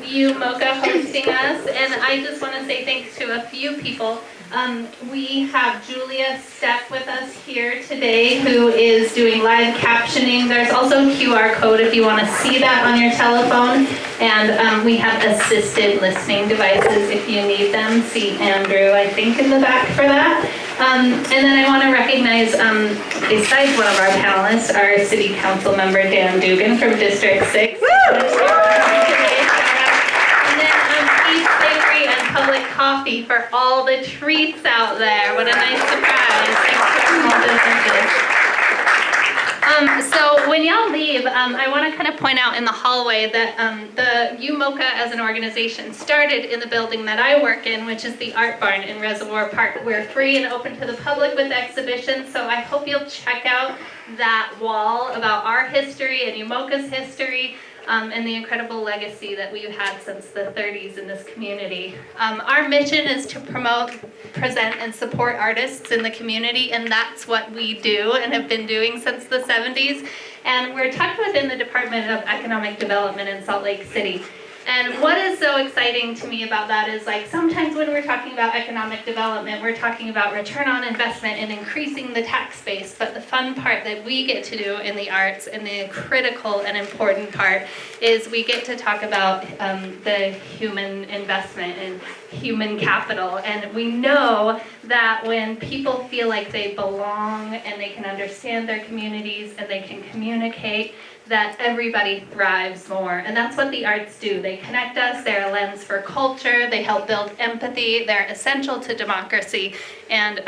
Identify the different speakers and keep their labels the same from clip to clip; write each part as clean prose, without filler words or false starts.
Speaker 1: UMOCA hosting us, and I just want to say thanks to a few people. We have Julia Stepp with us here today, who is doing live captioning. There's also a QR code if you want to see that on your telephone, and we have assisted listening devices if you need them. See Andrew, I think, in the back for that. And then I want to recognize, besides one of our panelists, our City Council member Dan Dugan from District 6. Public Coffee for all the treats out there. What a nice surprise. Thanks to small businesses. So when y'all leave, I want to kind of point out in the hallway that the UMOCA as an organization started in the building that I work in, which is the Art Barn in Reservoir Park. We're free and open to the public with exhibitions, so I hope you'll check out that wall about our history and UMOCA's history. And the incredible legacy that we've had since the 30s in this community. Our mission is to promote, present, and support artists in the community, and that's what we do and have been doing since the 70s. And we're tucked within the Department of Economic Development in Salt Lake City. And what is so exciting to me about that is, like, sometimes when we're talking about economic development, we're talking about return on investment and increasing the tax base. But the fun part that we get to do in the arts, and the critical and important part, is we get to talk about the human investment and human capital. And we know that when people feel like they belong and they can understand their communities and they can communicate, that everybody thrives more. And that's what the arts do. They connect us, they're a lens for culture, they help build empathy, they're essential to democracy. And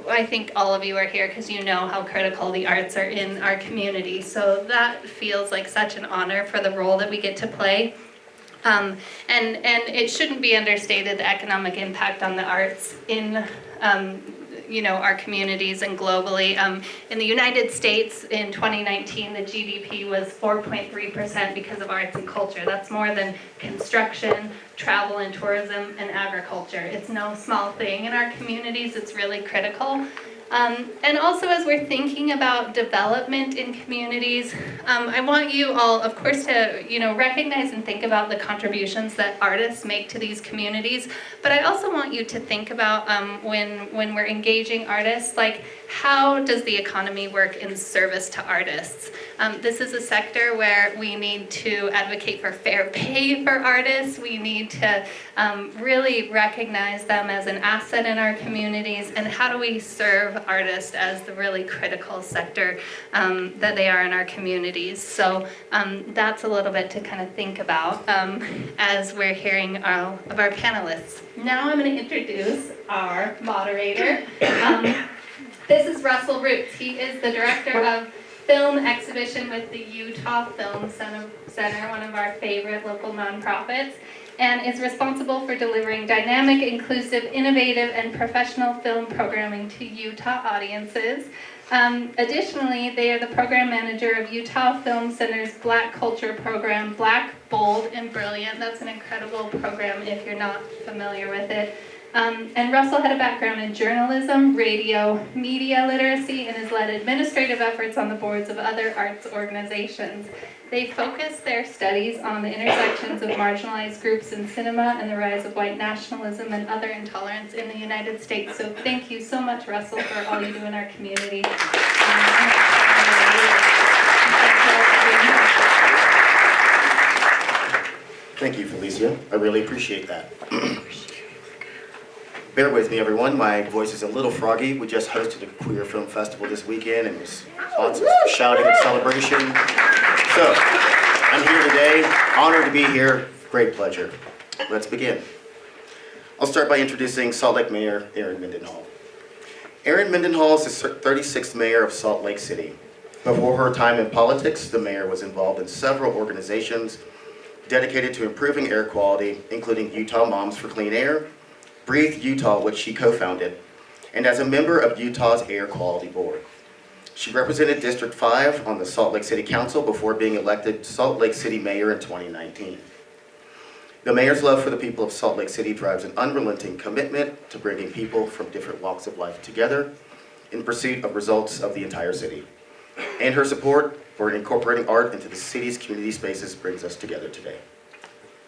Speaker 1: I think all of you are here because you know how critical the arts are in our community. So that feels like such an honor for the role that we get to play. And it shouldn't be understated, the economic impact on the arts in our communities and globally. In the United States in 2019, the GDP was 4.3% because of arts and culture. That's more than construction, travel and tourism, and agriculture. It's no small thing in our communities. It's really critical. And also, as we're thinking about development in communities, I want you all, of course, to recognize and think about the contributions that artists make to these communities. But I also want you to think about when we're engaging artists, like, how does the economy work in service to artists? This is a sector where we need to advocate for fair pay for artists. We need to really recognize them as an asset in our communities. And how do we serve artists as the really critical sector that they are in our communities? So that's a little bit to kind of think about as we're hearing all of our panelists. Now I'm going to introduce our moderator. This is Russell Roots. He is the director of film exhibition with the Utah Film Center, one of our favorite local nonprofits, and is responsible for delivering dynamic, inclusive, innovative, and professional film programming to Utah audiences. Additionally, they are the program manager of Utah Film Center's Black Culture program, Black, Bold, and Brilliant. That's an incredible program if you're not familiar with it. And Russell had a background in journalism, radio, media literacy, and has led administrative efforts on the boards of other arts organizations. They focus their studies on the intersections of marginalized groups in cinema and the rise of white nationalism and other intolerance in the United States. So thank you so much, Russell, for all you do in our community.
Speaker 2: Thank you, Felicia. I really appreciate that. Bear with me, everyone. My voice is a little froggy. We just hosted a queer film festival this weekend, and it was lots of shouting and celebration. So, I'm here today, honored to be here, great pleasure. Let's begin. I'll start by introducing Salt Lake Mayor Erin Mendenhall. Erin Mendenhall is the 36th mayor of Salt Lake City. Before her time in politics, the mayor was involved in several organizations dedicated to improving air quality, including Utah Moms for Clean Air, Breathe Utah, which she co-founded, and as a member of Utah's Air Quality Board. She represented District 5 on the Salt Lake City Council before being elected Salt Lake City Mayor in 2019. The mayor's love for the people of Salt Lake City drives an unrelenting commitment to bringing people from different walks of life together in pursuit of results of the entire city. And her support for incorporating art into the city's community spaces brings us together today.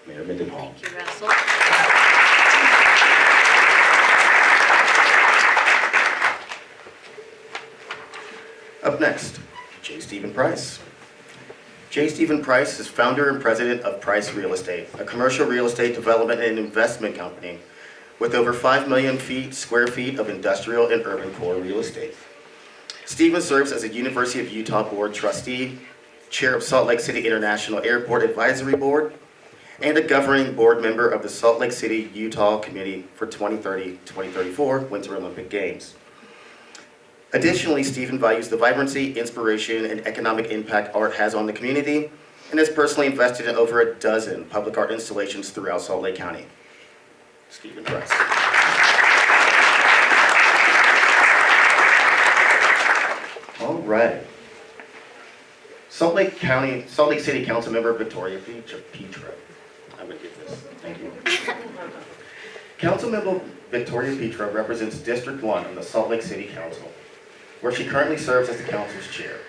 Speaker 2: Mayor Mendenhall.
Speaker 3: Thank you, Russell.
Speaker 2: Up next, J. Stephen Price. J. Stephen Price is founder and president of Price Real Estate, a commercial real estate development and investment company with over 5 million square feet of industrial and urban core real estate. Stephen serves as a University of Utah Board trustee, chair of Salt Lake City International Airport Advisory Board, and a governing board member of the Salt Lake City, Utah Committee for 2030-2034 Winter Olympic Games. Additionally, Stephen values the vibrancy, inspiration, and economic impact art has on the community, and has personally invested in over a dozen public art installations throughout Salt Lake County. Stephen Price. All right. Salt Lake City Council Member Victoria Petro. I'm gonna get this. Thank you. Councilmember Victoria Petro represents District 1 on the Salt Lake City Council, where she currently serves as the council's chair.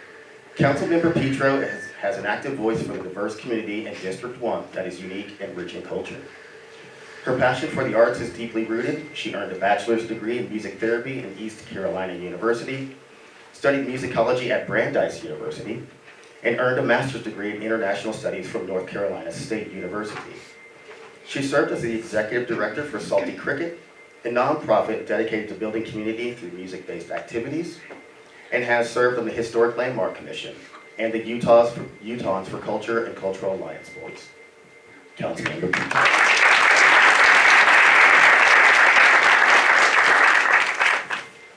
Speaker 2: Councilmember Petro has an active voice for the diverse community in District 1 that is unique and rich in culture. Her passion for the arts is deeply rooted. She earned a bachelor's degree in music therapy in East Carolina University, studied musicology at Brandeis University, and earned a master's degree in international studies from North Carolina State University. She served as the executive director for Salty Cricket, a nonprofit dedicated to building community through music-based activities, and has served on the Historic Landmark Commission and the Utahns for Culture and Cultural Alliance boards. Councilmember Petro.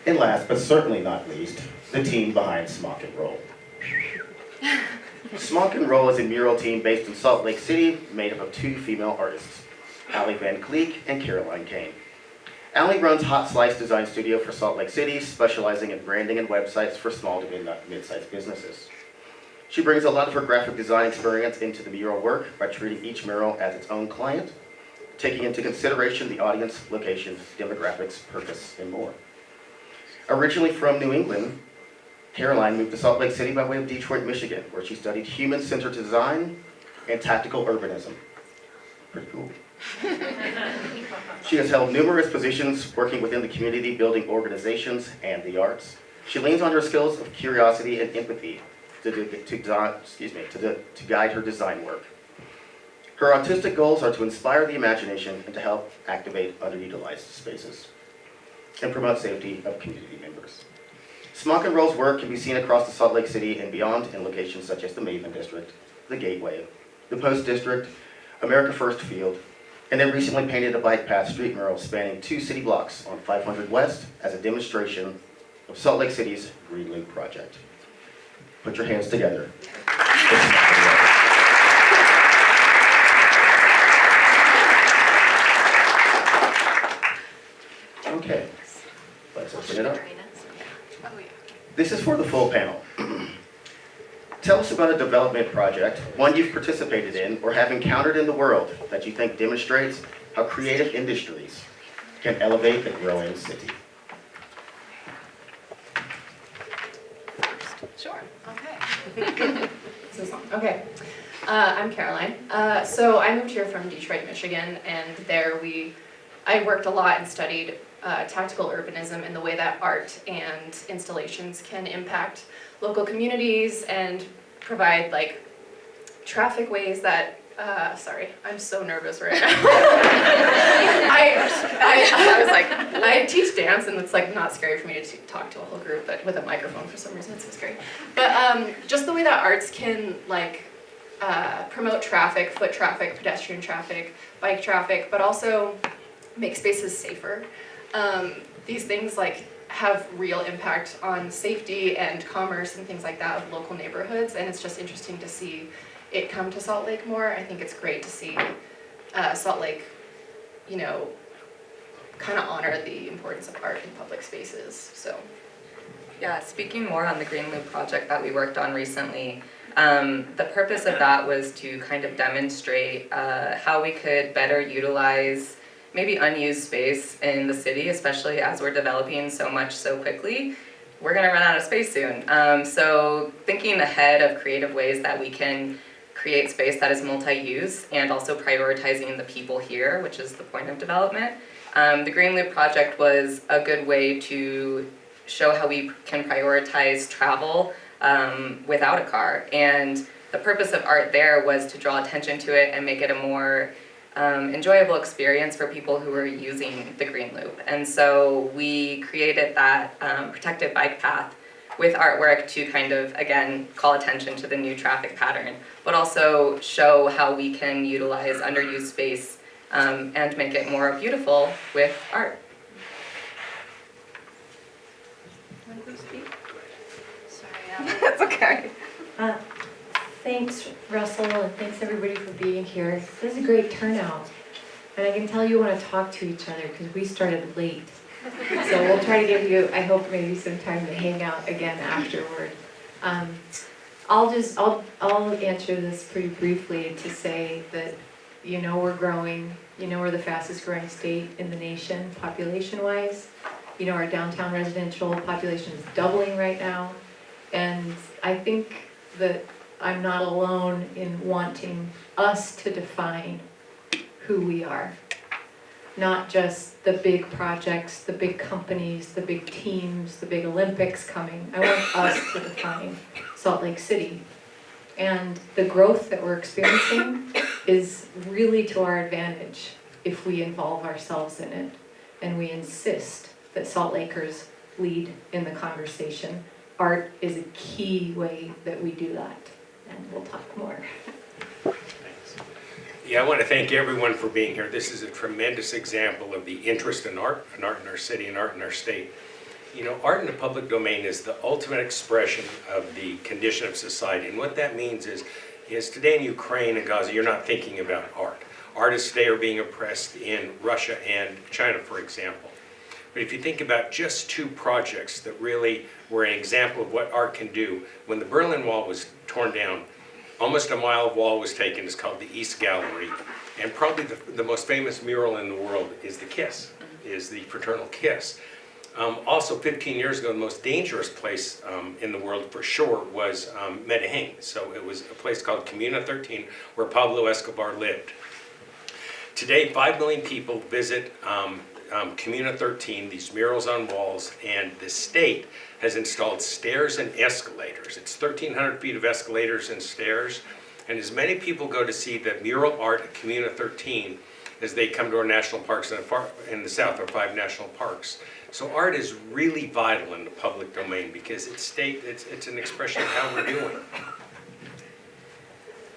Speaker 2: And last, but certainly not least, the team behind Smock and Roll. Smock and Roll is a mural team based in Salt Lake City, made up of 2 female artists, Allie Van Cleek and Caroline Kane. Allie runs Hot Slice Design Studio for Salt Lake City, specializing in branding and websites for small to mid-sized businesses. She brings a lot of her graphic design experience into the mural work by treating each mural as its own client, taking into consideration the audience, location, demographics, purpose, and more. Originally from New England, Caroline moved to Salt Lake City by way of Detroit, Michigan, where she studied human-centered design and tactical urbanism. Pretty cool. She has held numerous positions working within the community, building organizations and the arts. She leans on her skills of curiosity and empathy to guide her design work. Her artistic goals are to inspire the imagination and to help activate underutilized spaces and promote safety of community members. Smock and Roll's work can be seen across the Salt Lake City and beyond in locations such as the Maven District, the Gateway, the Post District, America First Field, and they recently painted a bike path street mural spanning 2 city blocks on 500 West as a demonstration of Salt Lake City's Green Loop project. Put your hands together. Okay, let's open it up. This is for the full panel. Tell us about a development project, one you've participated in or have encountered in the world that you think demonstrates how creative industries can elevate a growing city.
Speaker 4: Sure, okay. Okay, I'm Caroline. So I moved here from Detroit, Michigan, and there I worked a lot and studied tactical urbanism and the way that art and installations can impact local communities and provide like traffic ways that, sorry, I'm so nervous right now. I was like, I teach dance and it's like not scary for me to talk to a whole group, but with a microphone for some reason it's so scary. But just the way that arts can like promote traffic, foot traffic, pedestrian traffic, bike traffic, but also make spaces safer. These things like have real impact on safety and commerce and things like that of local neighborhoods, and it's just interesting to see it come to Salt Lake more. I think it's great to see Salt Lake, you know, kind of honor the importance of art in public spaces. So,
Speaker 5: yeah, speaking more on the Green Loop project that we worked on recently, the purpose of that was to kind of demonstrate how we could better utilize maybe unused space in the city, especially as we're developing so much so quickly. We're gonna run out of space soon. So thinking ahead of creative ways that we can create space that is multi-use and also prioritizing the people here, which is the point of development. The Green Loop project was a good way to show how we can prioritize travel without a car. And the purpose of art there was to draw attention to it and make it a more enjoyable experience for people who were using the Green Loop. And so we created that protected bike path with artwork to kind of, again, call attention to the new traffic pattern, but also show how we can utilize underused space and make it more beautiful with art. That's okay.
Speaker 3: Thanks, Russell, and thanks everybody for being here. This is a great turnout. And I can tell you want to talk to each other because we started late. So we'll try to give you, I hope, maybe some time to hang out again afterward. I'll answer this pretty briefly to say that, you know, we're growing. You know, we're the fastest growing state in the nation, population-wise. You know, our downtown residential population is doubling right now. And I think that I'm not alone in wanting us to define who we are. Not just the big projects, the big companies, the big teams, the big Olympics coming. I want us to define Salt Lake City. And the growth that we're experiencing is really to our advantage if we involve ourselves in it and we insist that Salt Lakers lead in the conversation. Art is a key way that we do that, and we'll talk more.
Speaker 6: Thanks. Yeah, I want to thank everyone for being here. This is a tremendous example of the interest in art in our city and art in our state. You know, art in the public domain is the ultimate expression of the condition of society, and what that means is today in Ukraine and Gaza, you're not thinking about art. Artists today are being oppressed in Russia and China, for example. But if you think about just two projects that really were an example of what art can do, when the Berlin Wall was torn down, almost a mile of wall was taken. It's called the East Gallery. And probably the most famous mural in the world is the kiss, is the fraternal kiss. Also, 15 years ago, the most dangerous place in the world for sure was Medellin. So it was a place called Comuna 13 where Pablo Escobar lived. Today, 5 million people visit Comuna 13, these murals on walls, and the state has installed stairs and escalators. It's 1,300 feet of escalators and stairs, and as many people go to see the mural art at Comuna 13 as they come to our national parks in the south, our 5 national parks. So art is really vital in the public domain because it's an expression of how we're doing.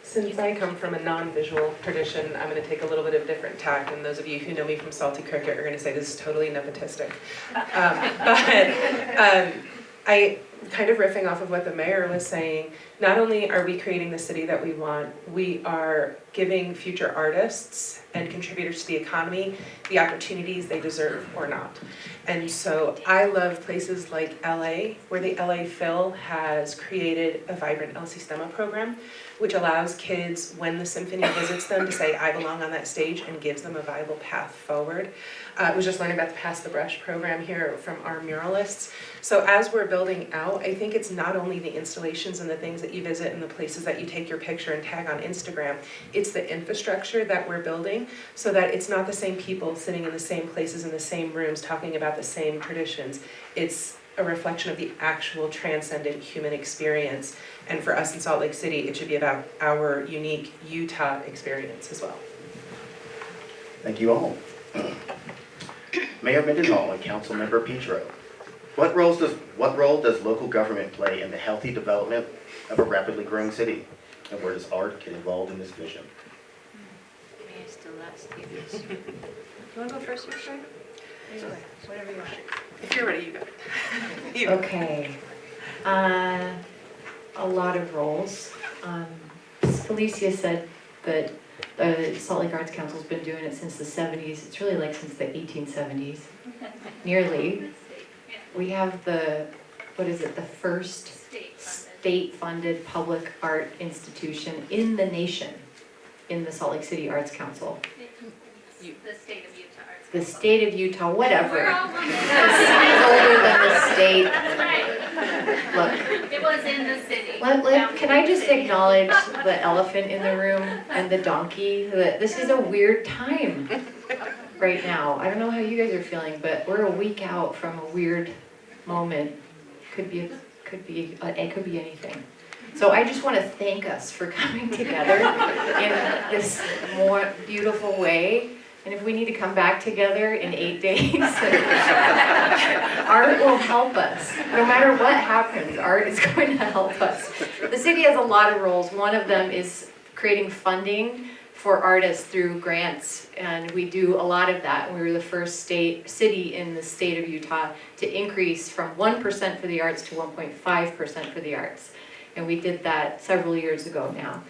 Speaker 7: Since I come from a non-visual tradition, I'm going to take a little bit of different tack, and those of you who know me from Salty Cricket are going to say this is totally nepotistic. I kind of riffing off of what the mayor was saying, not only are we creating the city that we want, we are giving future artists and contributors to the economy the opportunities they deserve or not. And so I love places like LA, where the LA Phil has created a vibrant El Sistema program, which allows kids, when the symphony visits them, to say, I belong on that stage, and gives them a viable path forward. I was just learning about the Pass the Brush program here from our muralists. So as we're building out, I think it's not only the installations and the things that you visit and the places that you take your picture and tag on Instagram, it's the infrastructure that we're building so that it's not the same people sitting in the same places in the same rooms talking about the same traditions. It's a reflection of the actual transcendent human experience. And for us in Salt Lake City, it should be about our unique Utah experience as well.
Speaker 2: Thank you all. Mayor Mendenhall and Councilmember Petro, what role does local government play in the healthy development of a rapidly growing city? And where does art get involved in this vision?
Speaker 8: May I still last? You want to go first, Victoria? Whatever you want.
Speaker 7: If you're ready, you go.
Speaker 3: Okay. A lot of roles. Felicia said that the Salt Lake Arts Council's been doing it since the 70s. It's really like since the 1870s, nearly. We have the first state-funded public art institution in the nation in the Salt Lake City Arts Council.
Speaker 1: The state of Utah Arts
Speaker 3: The
Speaker 1: Council.
Speaker 3: state of Utah, whatever.
Speaker 1: We're all
Speaker 3: The city's older than the state.
Speaker 1: That's right.
Speaker 3: Look,
Speaker 1: It was was in the city.
Speaker 3: Can I just acknowledge the elephant in the room and the donkey? That this is a weird time right now. I don't know how you guys are feeling, but we're a week out from a weird moment. It could be anything. So I just want to thank us for coming together in this more beautiful way. And if we need to come back together in 8 days, art will help us. No matter what happens, art is going to help us. The city has a lot of roles. One of them is creating funding for artists through grants, and we do a lot of that. We were the first city in the state of Utah to increase from 1% for the arts to 1.5% for the arts. And we did that several years ago now.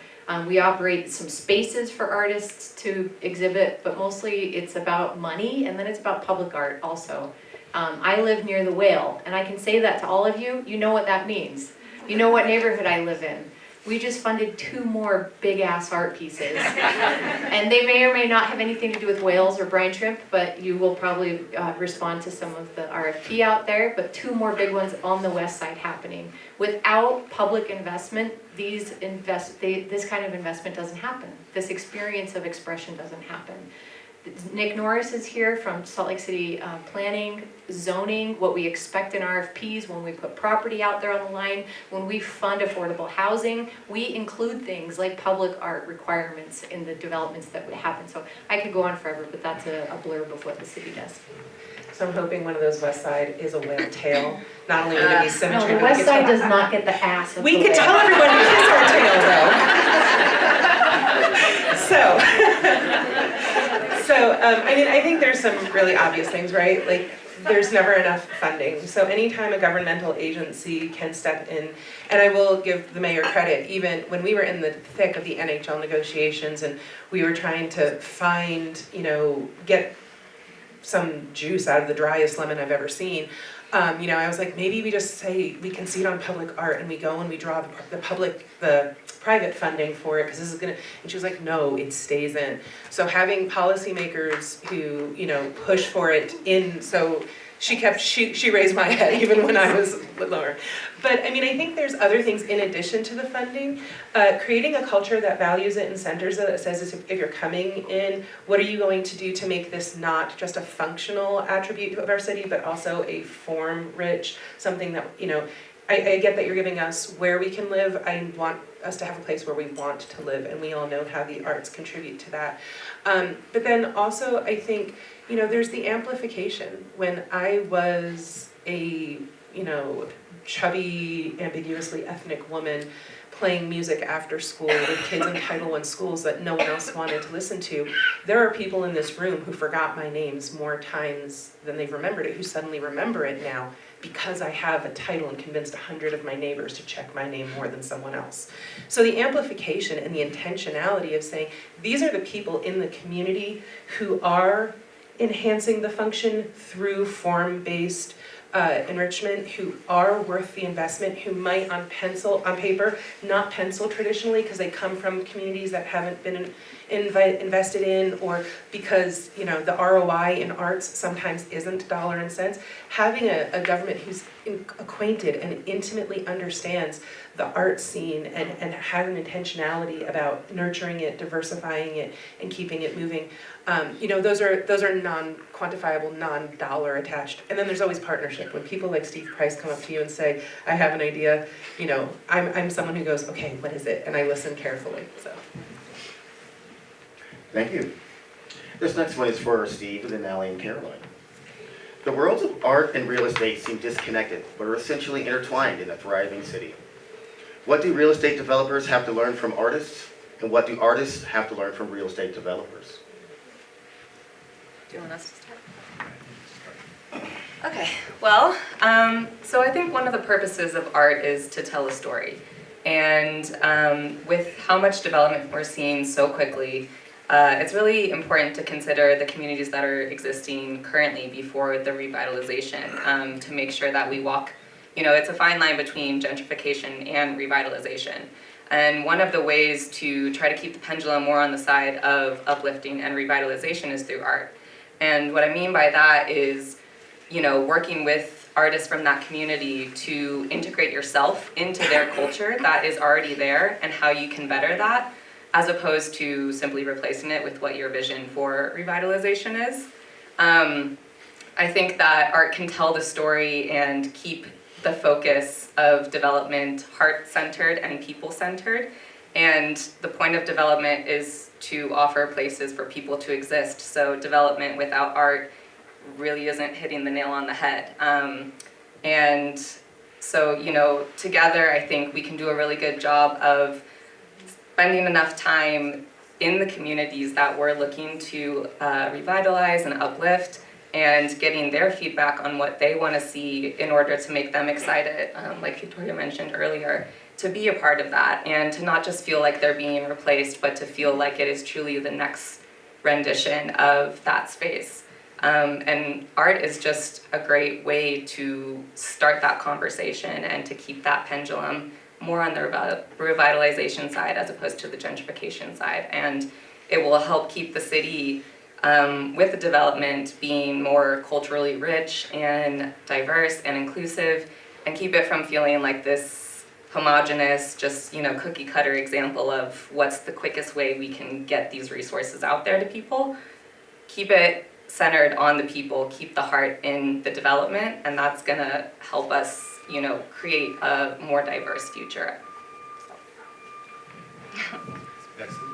Speaker 3: We operate some spaces for artists to exhibit, but mostly it's about money, and then it's about public art also. I live near the Whale, and I can say that to all of you. You know what that means. You know what neighborhood I live in. We just funded 2 more big-ass art pieces. And they may or may not have anything to do with whales or brine shrimp, but you will probably respond to some of the RFP out there, but 2 more big ones on the west side happening. Without public investment, this kind of investment doesn't happen. This experience of expression doesn't happen. Nick Norris is here from Salt Lake City Planning, Zoning, what we expect in RFPs when we put property out there on the line. When we fund affordable housing, we include things like public art requirements in the developments that would happen. So I could go on forever, but that's a blurb of what the city does.
Speaker 7: So I'm hoping one of those west side is a whale tail. Not only would it be symmetry,
Speaker 3: No, the
Speaker 7: but
Speaker 3: west side does not get the ass of
Speaker 7: we
Speaker 3: the
Speaker 7: could
Speaker 3: whale.
Speaker 7: tell everyone to kiss our tail though. I think there's some really obvious things, right? Like, there's never enough funding. So anytime a governmental agency can step in, and I will give the mayor credit, even when we were in the thick of the NHL negotiations and we were trying to find, get some juice out of the driest lemon I've ever seen. I was like, maybe we just say we concede on public art and we go and we draw the private funding for it because this is gonna. And she was like, no, it stays in. So having policymakers who push for it in. So she raised my head even when I was lower. But I think there's other things in addition to the funding. Creating a culture that values it and centers it, that says if you're coming in, what are you going to do to make this not just a functional attribute of our city, but also a form-rich, something that, I get that you're giving us where we can live. I want us to have a place where we want to live, and we all know how the arts contribute to that. But then also, I think, there's the amplification. When I was a, chubby, ambiguously ethnic woman playing music after school with kids in Title I schools that no one else wanted to listen to, there are people in this room who forgot my names more times than they've remembered it, who suddenly remember it now because I have a title and convinced 100 of my neighbors to check my name more than someone else. So the amplification and the intentionality of saying, these are the people in the community who are enhancing the function through form-based enrichment, who are worth the investment, who might on paper not pencil traditionally because they come from communities that haven't been invested in, or because the ROI in arts sometimes isn't dollar and cents. Having a government who's acquainted and intimately understands the art scene and has an intentionality about nurturing it, diversifying it, and keeping it moving. Those are non-quantifiable, non-dollar attached. And then there's always partnership. When people like Steve Price come up to you and say, I have an idea, I'm someone who goes, okay, what is it? And I listen carefully, so.
Speaker 2: Thank you. This next one is for Steve, and then Allie and Caroline. The worlds of art and real estate seem disconnected, but are essentially intertwined in a thriving city. What do real estate developers have to learn from artists, and what do artists have to learn from real estate developers?
Speaker 5: Do you want us to start? Okay, well, so I think one of the purposes of art is to tell a story. And with how much development we're seeing so quickly, it's really important to consider the communities that are existing currently before the revitalization, to make sure that we walk, it's a fine line between gentrification and revitalization. And one of the ways to try to keep the pendulum more on the side of uplifting and revitalization is through art. And what I mean by that is, working with artists from that community to integrate yourself into their culture that is already there and how you can better that, as opposed to simply replacing it with what your vision for revitalization is. I think that art can tell the story and keep the focus of development heart-centered and people-centered. And the point of development is to offer places for people to exist. So development without art really isn't hitting the nail on the head. And so, you know, together I think we can do a really good job of spending enough time in the communities that we're looking to revitalize and uplift, and getting their feedback on what they want to see in order to make them excited, like Victoria mentioned earlier, to be a part of that and to not just feel like they're being replaced, but to feel like it is truly the next rendition of that space. And art is just a great way to start that conversation and to keep that pendulum more on the revitalization side as opposed to the gentrification side. And it will help keep the city with the development being more culturally rich and diverse and inclusive, and keep it from feeling like this homogenous, just, you know, cookie cutter example of what's the quickest way we can get these resources out there to people. Keep it centered on the people, keep the heart in the development, and that's gonna help us, you know, create a more diverse future.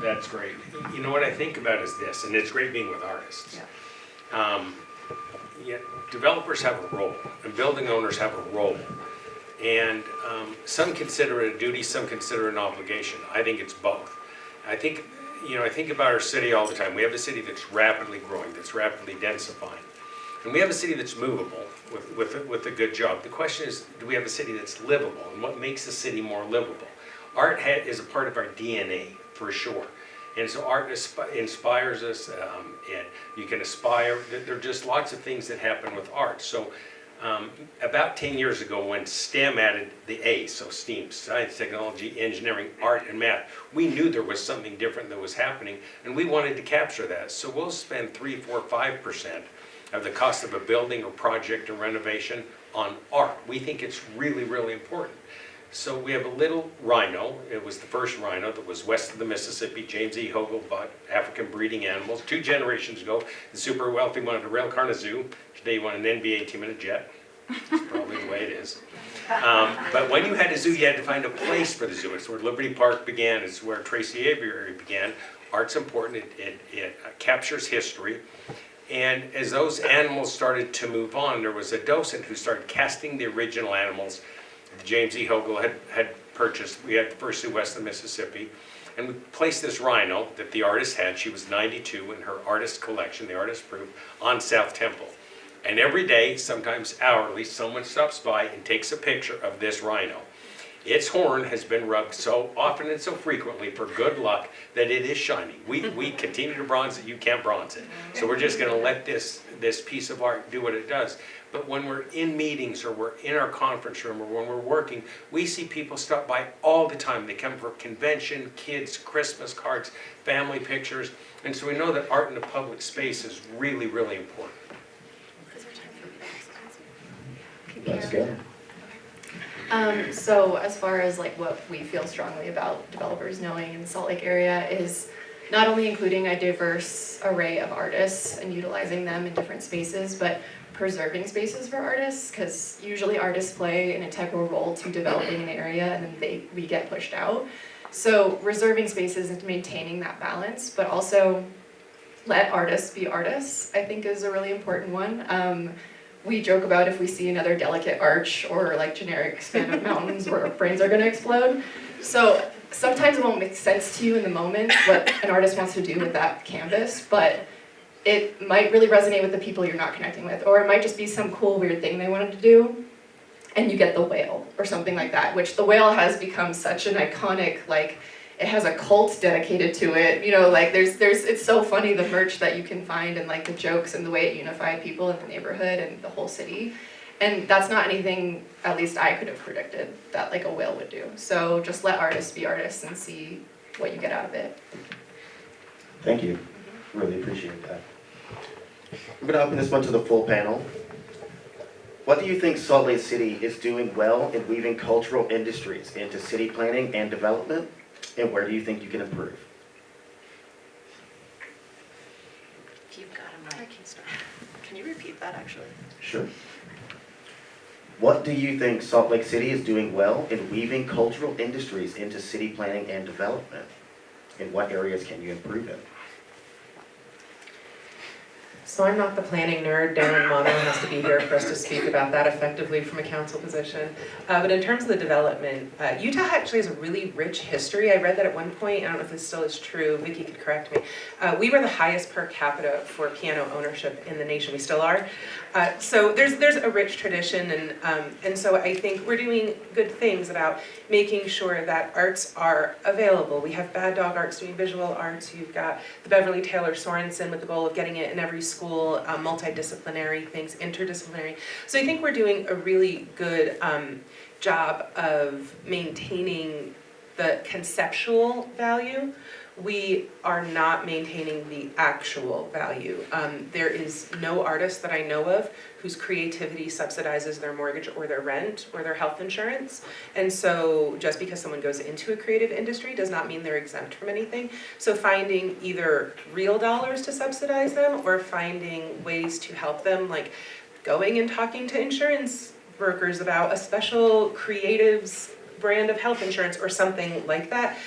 Speaker 6: That's great. You know what I think about is this, and it's great being with artists. Yeah, developers have a role, and building owners have a role. And some consider it a duty, some consider it an obligation. I think it's both. I think, you know, I think about our city all the time. We have a city that's rapidly growing, that's rapidly densifying. And we have a city that's movable with a good job. The question is, do we have a city that's livable? And what makes the city more livable? Art is a part of our DNA, for sure. And so art inspires us, and you can aspire. There are just lots of things that happen with art. So about 10 years ago, when STEM added the A, so STEAM, science, technology, engineering, art, and math, we knew there was something different that was happening, and we wanted to capture that. So we'll spend 3, 4, 5% of the cost of a building or project or renovation on art. We think it's really, really important. So we have a little rhino. It was the first rhino that was west of the Mississippi. James E. Hogle bought African breeding animals 2 generations ago. The super wealthy wanted a rail car and a zoo. Today you want an NBA team and a jet. That's probably the way it is. But when you had a zoo, you had to find a place for the zoo. It's where Liberty Park began. It's where Tracy Aviary began. Art's important. It captures history. And as those animals started to move on, there was a docent who started casting the original animals that James E. Hogle had purchased. We had the first zoo west of the Mississippi. And we placed this rhino that the artist had. She was 92 in her artist collection, the artist proof, on South Temple. And every day, sometimes hourly, someone stops by and takes a picture of this rhino. Its horn has been rubbed so often and so frequently for good luck that it is shiny. We continue to bronze it, you can't bronze it. So we're just gonna let this piece of art do what it does. But when we're in meetings or we're in our conference room or when we're working, we see people stop by all the time. They come for convention, kids, Christmas cards, family pictures. And so we know that art in the public space is really, really important.
Speaker 2: Let's go.
Speaker 4: So as far as like what we feel strongly about developers knowing in the Salt Lake area is not only including a diverse array of artists and utilizing them in different spaces, but preserving spaces for artists, because usually artists play an integral role to developing an area and then we get pushed out. So reserving spaces and maintaining that balance, but also let artists be artists, I think is a really important one. We joke about if we see another delicate arch or like generic span of mountains where our brains are gonna explode. So sometimes it won't make sense to you in the moment what an artist wants to do with that canvas, but it might really resonate with the people you're not connecting with, or it might just be some cool weird thing they wanted to do, and you get the whale or something like that, which the whale has become such an iconic, like, it has a cult dedicated to it, you know, like there's it's so funny the merch that you can find and like the jokes and the way it unified people in the neighborhood and the whole city. And that's not anything, at least I could have predicted, that like a whale would do. So just let artists be artists and see what you get out of it.
Speaker 2: Thank you. Really appreciate that. I'm going to open this one to the full panel. What do you think Salt Lake City is doing well in weaving cultural industries into city planning and development? And where do you think you can improve?
Speaker 8: If you've got a mic, can you repeat that actually?
Speaker 2: Sure. What do you think Salt Lake City is doing well in weaving cultural industries into city planning and development? And what areas can you improve in?
Speaker 7: So I'm not the planning nerd. Darren Mono has to be here for us to speak about that effectively from a council position. But in terms of the development, Utah actually has a really rich history. I read that at one point. I don't know if this still is true. Vicki could correct me. We were the highest per capita for piano ownership in the nation. We still are. So there's a rich tradition, and so I think we're doing good things about making sure that arts are available. We have Bad Dog Arts doing visual arts. You've got the Beverly Taylor Sorensen with the goal of getting it in every school, multidisciplinary things, interdisciplinary. So I think we're doing a really good job of maintaining the conceptual value. We are not maintaining the actual value. There is no artist that I know of whose creativity subsidizes their mortgage or their rent or their health insurance. And so just because someone goes into a creative industry does not mean they're exempt from anything. So finding either real dollars to subsidize them or finding ways to help them, like going and talking to insurance brokers about a special creatives brand of health insurance or something like that,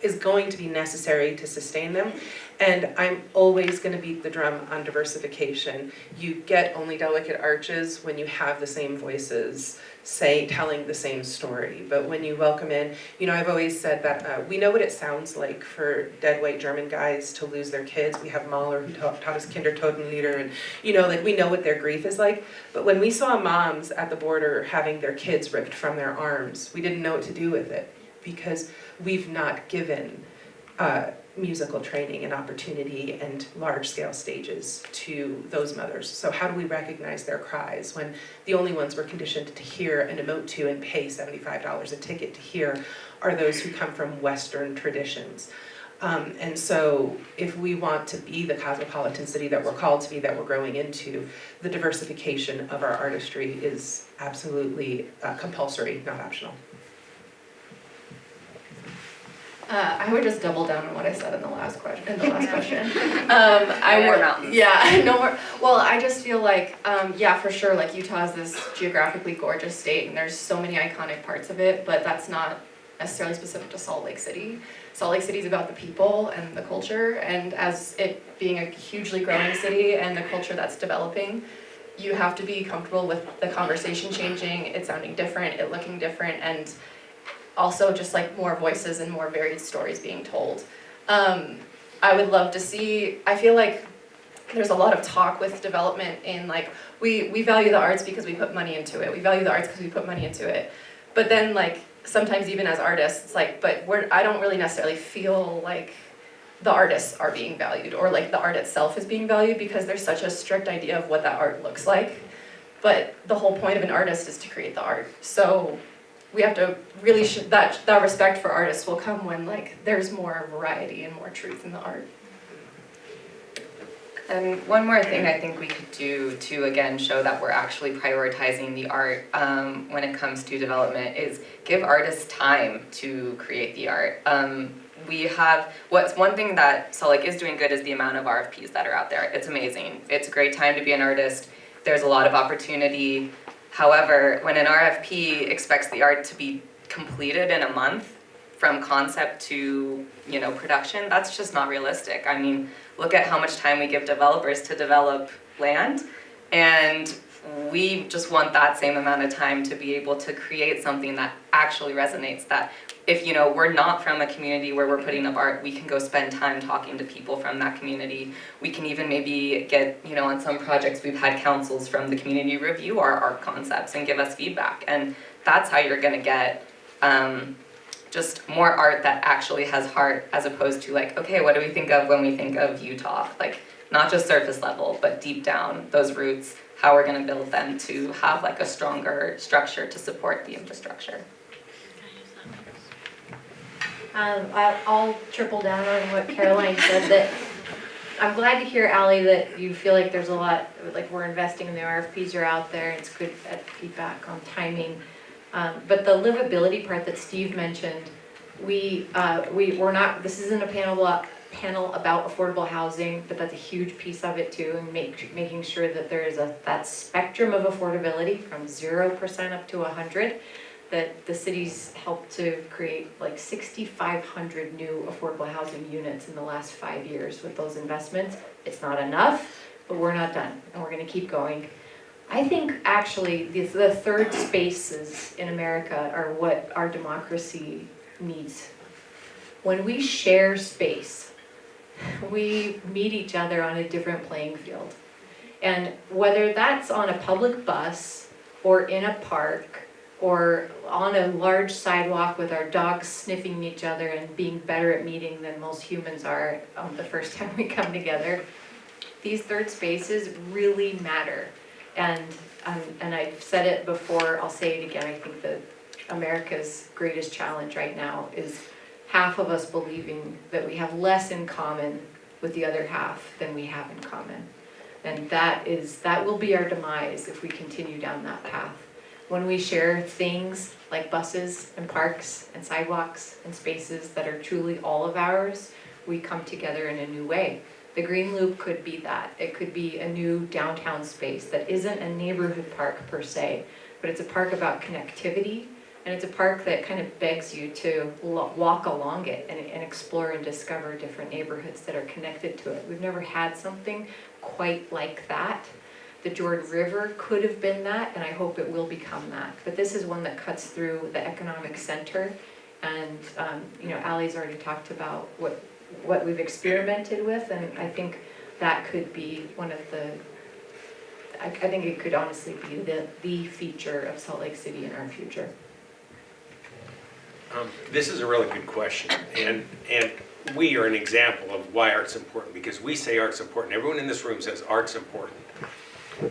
Speaker 7: is going to be necessary to sustain them. And I'm always going to beat the drum on diversification. You get only delicate arches when you have the same voices telling the same story. But when you welcome in, I've always said that we know what it sounds like for dead white German guys to lose their kids. We have Mahler who taught us Kindertotenlieder, and we know what their grief is like. But when we saw moms at the border having their kids ripped from their arms, we didn't know what to do with it because we've not given musical training and opportunity and large-scale stages to those mothers. So how do we recognize their cries when the only ones we're conditioned to hear and emote to and pay $75 a ticket to hear are those who come from Western traditions? And so if we want to be the cosmopolitan city that we're called to be, that we're growing into, the diversification of our artistry is absolutely compulsory, not optional.
Speaker 4: I would just double down on what I said in the last question.
Speaker 5: No more mountains.
Speaker 4: Yeah, no more. Well, I just feel like, yeah, for sure, like Utah is this geographically gorgeous state, and there's so many iconic parts of it, but that's not necessarily specific to Salt Lake City. Salt Lake City is about the people and the culture, and as it being a hugely growing city and the culture that's developing, you have to be comfortable with the conversation changing, it sounding different, it looking different, and also just like more voices and more varied stories being told. I would love to see, I feel like there's a lot of talk with development in like, we value the arts because we put money into it. We value the arts because we put money into it. But then like, sometimes even as artists, it's like, but I don't really necessarily feel like the artists are being valued or like the art itself is being valued because there's such a strict idea of what that art looks like. But the whole point of an artist is to create the art. So we have to really, that respect for artists will come when like there's more variety and more truth in the art.
Speaker 5: And one more thing I think we could do to, again, show that we're actually prioritizing the art when it comes to development is give artists time to create the art. What's one thing that Salt Lake is doing good is the amount of RFPs that are out there. It's amazing. It's a great time to be an artist. There's a lot of opportunity. However, when an RFP expects the art to be completed in a month, from concept to production, that's just not realistic. I mean, look at how much time we give developers to develop land, and we just want that same amount of time to be able to create something that actually resonates, that if we're not from a community where we're putting up art, we can go spend time talking to people from that community. We can even maybe get, on some projects we've had councils from the community review our art concepts and give us feedback, and that's how you're gonna get just more art that actually has heart, as opposed to like, okay, what do we think of when we think of Utah? Like, not just surface level, but deep down, those roots, how we're gonna build them to have like a stronger structure to support the infrastructure.
Speaker 3: I'll triple down on what Caroline said, that I'm glad to hear, Ally, that you feel like there's a lot, like we're investing in the RFPs are out there, it's good feedback on timing. But the livability part that Steve mentioned, we're not, this isn't a panel about affordable housing, but that's a huge piece of it too, and making sure that there is that spectrum of affordability from 0% up to 100, that the city's helped to create like 6,500 new affordable housing units in the last 5 years with those investments. It's not enough, but we're not done, and we're gonna keep going. I think actually the third spaces in America are what our democracy needs. When we share space, we meet each other on a different playing field. And whether that's on a public bus or in a park or on a large sidewalk with our dogs sniffing each other and being better at meeting than most humans are the first time we come together, these third spaces really matter. And I've said it before, I'll say it again, I think that America's greatest challenge right now is half of us believing that we have less in common with the other half than we have in common. And that will be our demise if we continue down that path. When we share things like buses and parks and sidewalks and spaces that are truly all of ours, we come together in a new way. The Green Loop could be that. It could be a new downtown space that isn't a neighborhood park per se, but it's a park about connectivity, and it's a park that kind of begs you to walk along it and explore and discover different neighborhoods that are connected to it. We've never had something quite like that. The Jordan River could have been that, and I hope it will become that. But this is one that cuts through the economic center, and Ally's already talked about what we've experimented with, and I think that could be one of the, I think it could honestly be the feature of Salt Lake City in our future.
Speaker 6: This is a really good question, and we are an example of why art's important, because we say art's important. Everyone in this room says art's important.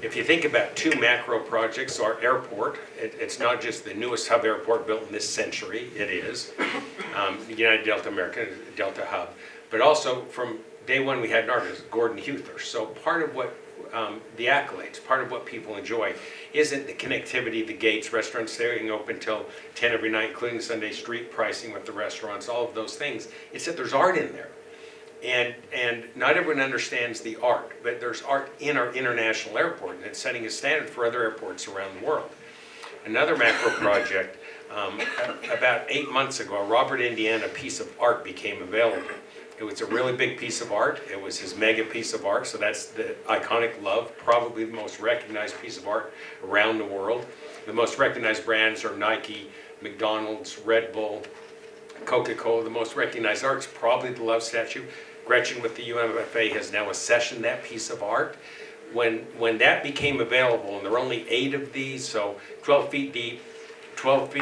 Speaker 6: If you think about two macro projects, our airport, it's not just the newest hub airport built in this century, it is, United Delta American, Delta Hub, but also from day one we had an artist, Gordon Huther. So part of what the accolades, part of what people enjoy isn't the connectivity, the gates, restaurants staying open till 10 every night, including Sunday, street pricing with the restaurants, all of those things. It's that there's art in there. And not everyone understands the art, but there's art in our international airport, and it's setting a standard for other airports around the world. Another macro project, about 8 months ago, a Robert Indiana piece of art became available. It was a really big piece of art. It was his mega piece of art, so that's the iconic Love, probably the most recognized piece of art around the world. The most recognized brands are Nike, McDonald's, Red Bull, Coca-Cola. The most recognized art's probably the Love statue. Gretchen with the UMFA has now accessioned that piece of art. When that became available, and there are only 8 of these, so 12 feet deep, 12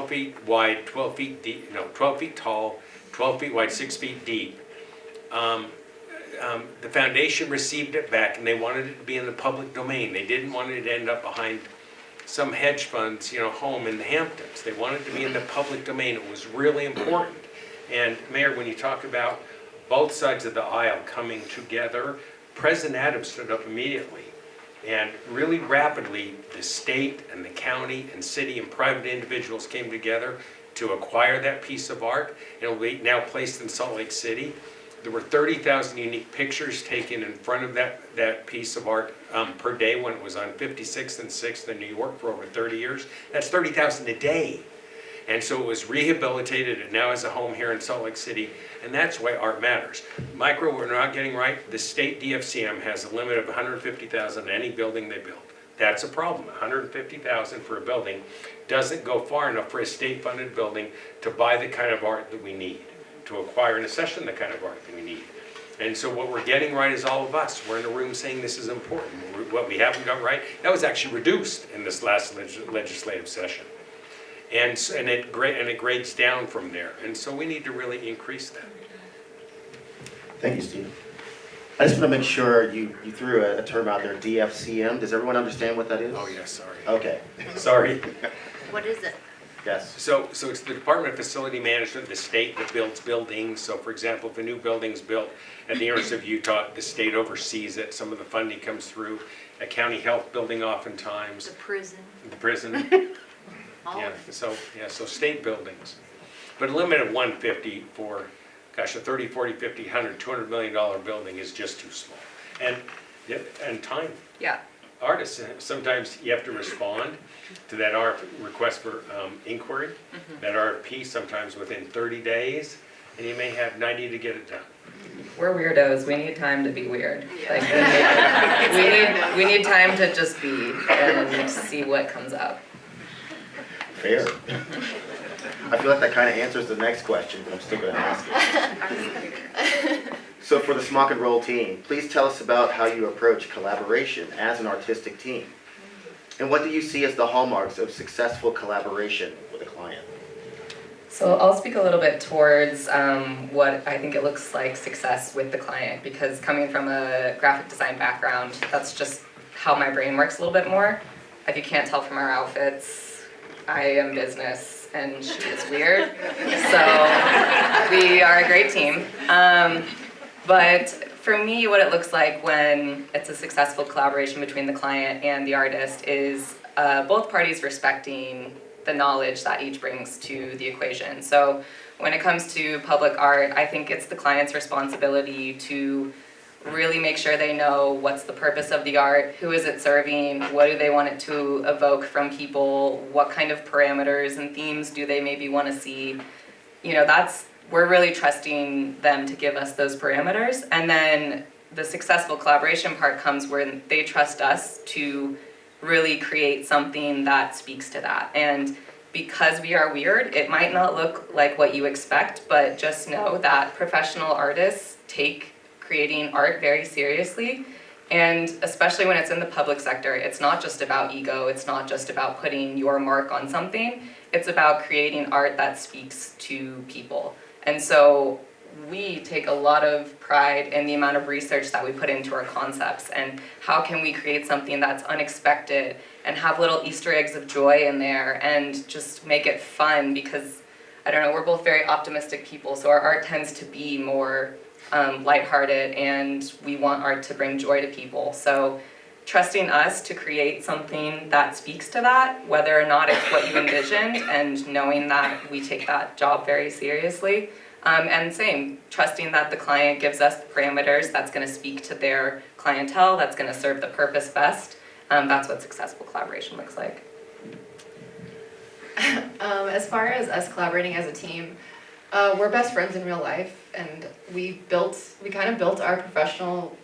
Speaker 6: feet wide, 12 feet deep, 12 feet tall, 12 feet wide, 6 feet deep. The foundation received it back, and they wanted it to be in the public domain. They didn't want it to end up behind some hedge funds, home in the Hamptons. They wanted it to be in the public domain. It was really important. And Mayor, when you talk about both sides of the aisle coming together, President Adams stood up immediately. And really rapidly, the state and the county and city and private individuals came together to acquire that piece of art. It will be now placed in Salt Lake City. There were 30,000 unique pictures taken in front of that piece of art per day when it was on 56th and 6th in New York for over 30 years. That's 30,000 a day. And so it was rehabilitated and now has a home here in Salt Lake City. And that's why art matters. Micro, we're not getting right. The state DFCM has a limit of 150,000 in any building they build. That's a problem. 150,000 for a building doesn't go far enough for a state-funded building to buy the kind of art that we need, to acquire and accession the kind of art that we need. And so what we're getting right is all of us. We're in the room saying this is important. What we haven't got right, that was actually reduced in this last legislative session. And it grades down from there. And so we need to really increase that.
Speaker 2: Thank you, Steve. I just want to make sure you threw a term out there, DFCM. Does everyone understand what that is?
Speaker 6: Oh, yeah, sorry.
Speaker 2: Okay.
Speaker 6: Sorry.
Speaker 8: What is it?
Speaker 2: Yes.
Speaker 6: So it's the Department of Facility Management, the state that builds buildings. So for example, if a new building's built at the University of Utah, the state oversees it. Some of the funding comes through a county health building oftentimes,
Speaker 8: The prison,
Speaker 6: the prison.
Speaker 8: all
Speaker 6: Yeah,
Speaker 8: of it.
Speaker 6: so state buildings. But a limit of 150 for, gosh, a 30, 40, 50, 100, $200 million building is just too small. And time.
Speaker 5: Yeah.
Speaker 6: Artists, sometimes you have to respond to that request for inquiry, that RFP, sometimes within 30 days, and you may have 90 to get it done.
Speaker 5: We're weirdos. We need time to be weird. Like, we need time to just be and see what comes up.
Speaker 2: Fair. I feel like that kind of answers the next question, but I'm still going to ask it. So for the Smock and Roll team, please tell us about how you approach collaboration as an artistic team. And what do you see as the hallmarks of successful collaboration with a client?
Speaker 5: So I'll speak a little bit towards what I think it looks like success with the client, because coming from a graphic design background, that's just how my brain works a little bit more. If you can't tell from our outfits, I am business and she is weird. So we are a great team. But for me, what it looks like when it's a successful collaboration between the client and the artist is both parties respecting the knowledge that each brings to the equation. So when it comes to public art, I think it's the client's responsibility to really make sure they know what's the purpose of the art, who is it serving, what do they want it to evoke from people, what kind of parameters and themes do they maybe want to see. You know, we're really trusting them to give us those parameters. And then the successful collaboration part comes when they trust us to really create something that speaks to that. And because we are weird, it might not look like what you expect, but just know that professional artists take creating art very seriously. And especially when it's in the public sector, it's not just about ego, it's not just about putting your mark on something, it's about creating art that speaks to people. And so we take a lot of pride in the amount of research that we put into our concepts and how can we create something that's unexpected and have little Easter eggs of joy in there and just make it fun, because, I don't know, we're both very optimistic people, so our art tends to be more lighthearted and we want art to bring joy to people. So trusting us to create something that speaks to that, whether or not it's what you envisioned, and knowing that we take that job very seriously. And same, trusting that the client gives us the parameters that's going to speak to their clientele, that's going to serve the purpose best. That's what successful collaboration looks like.
Speaker 4: As far as us collaborating as a team, we're best friends in real life, and we kind of built our professional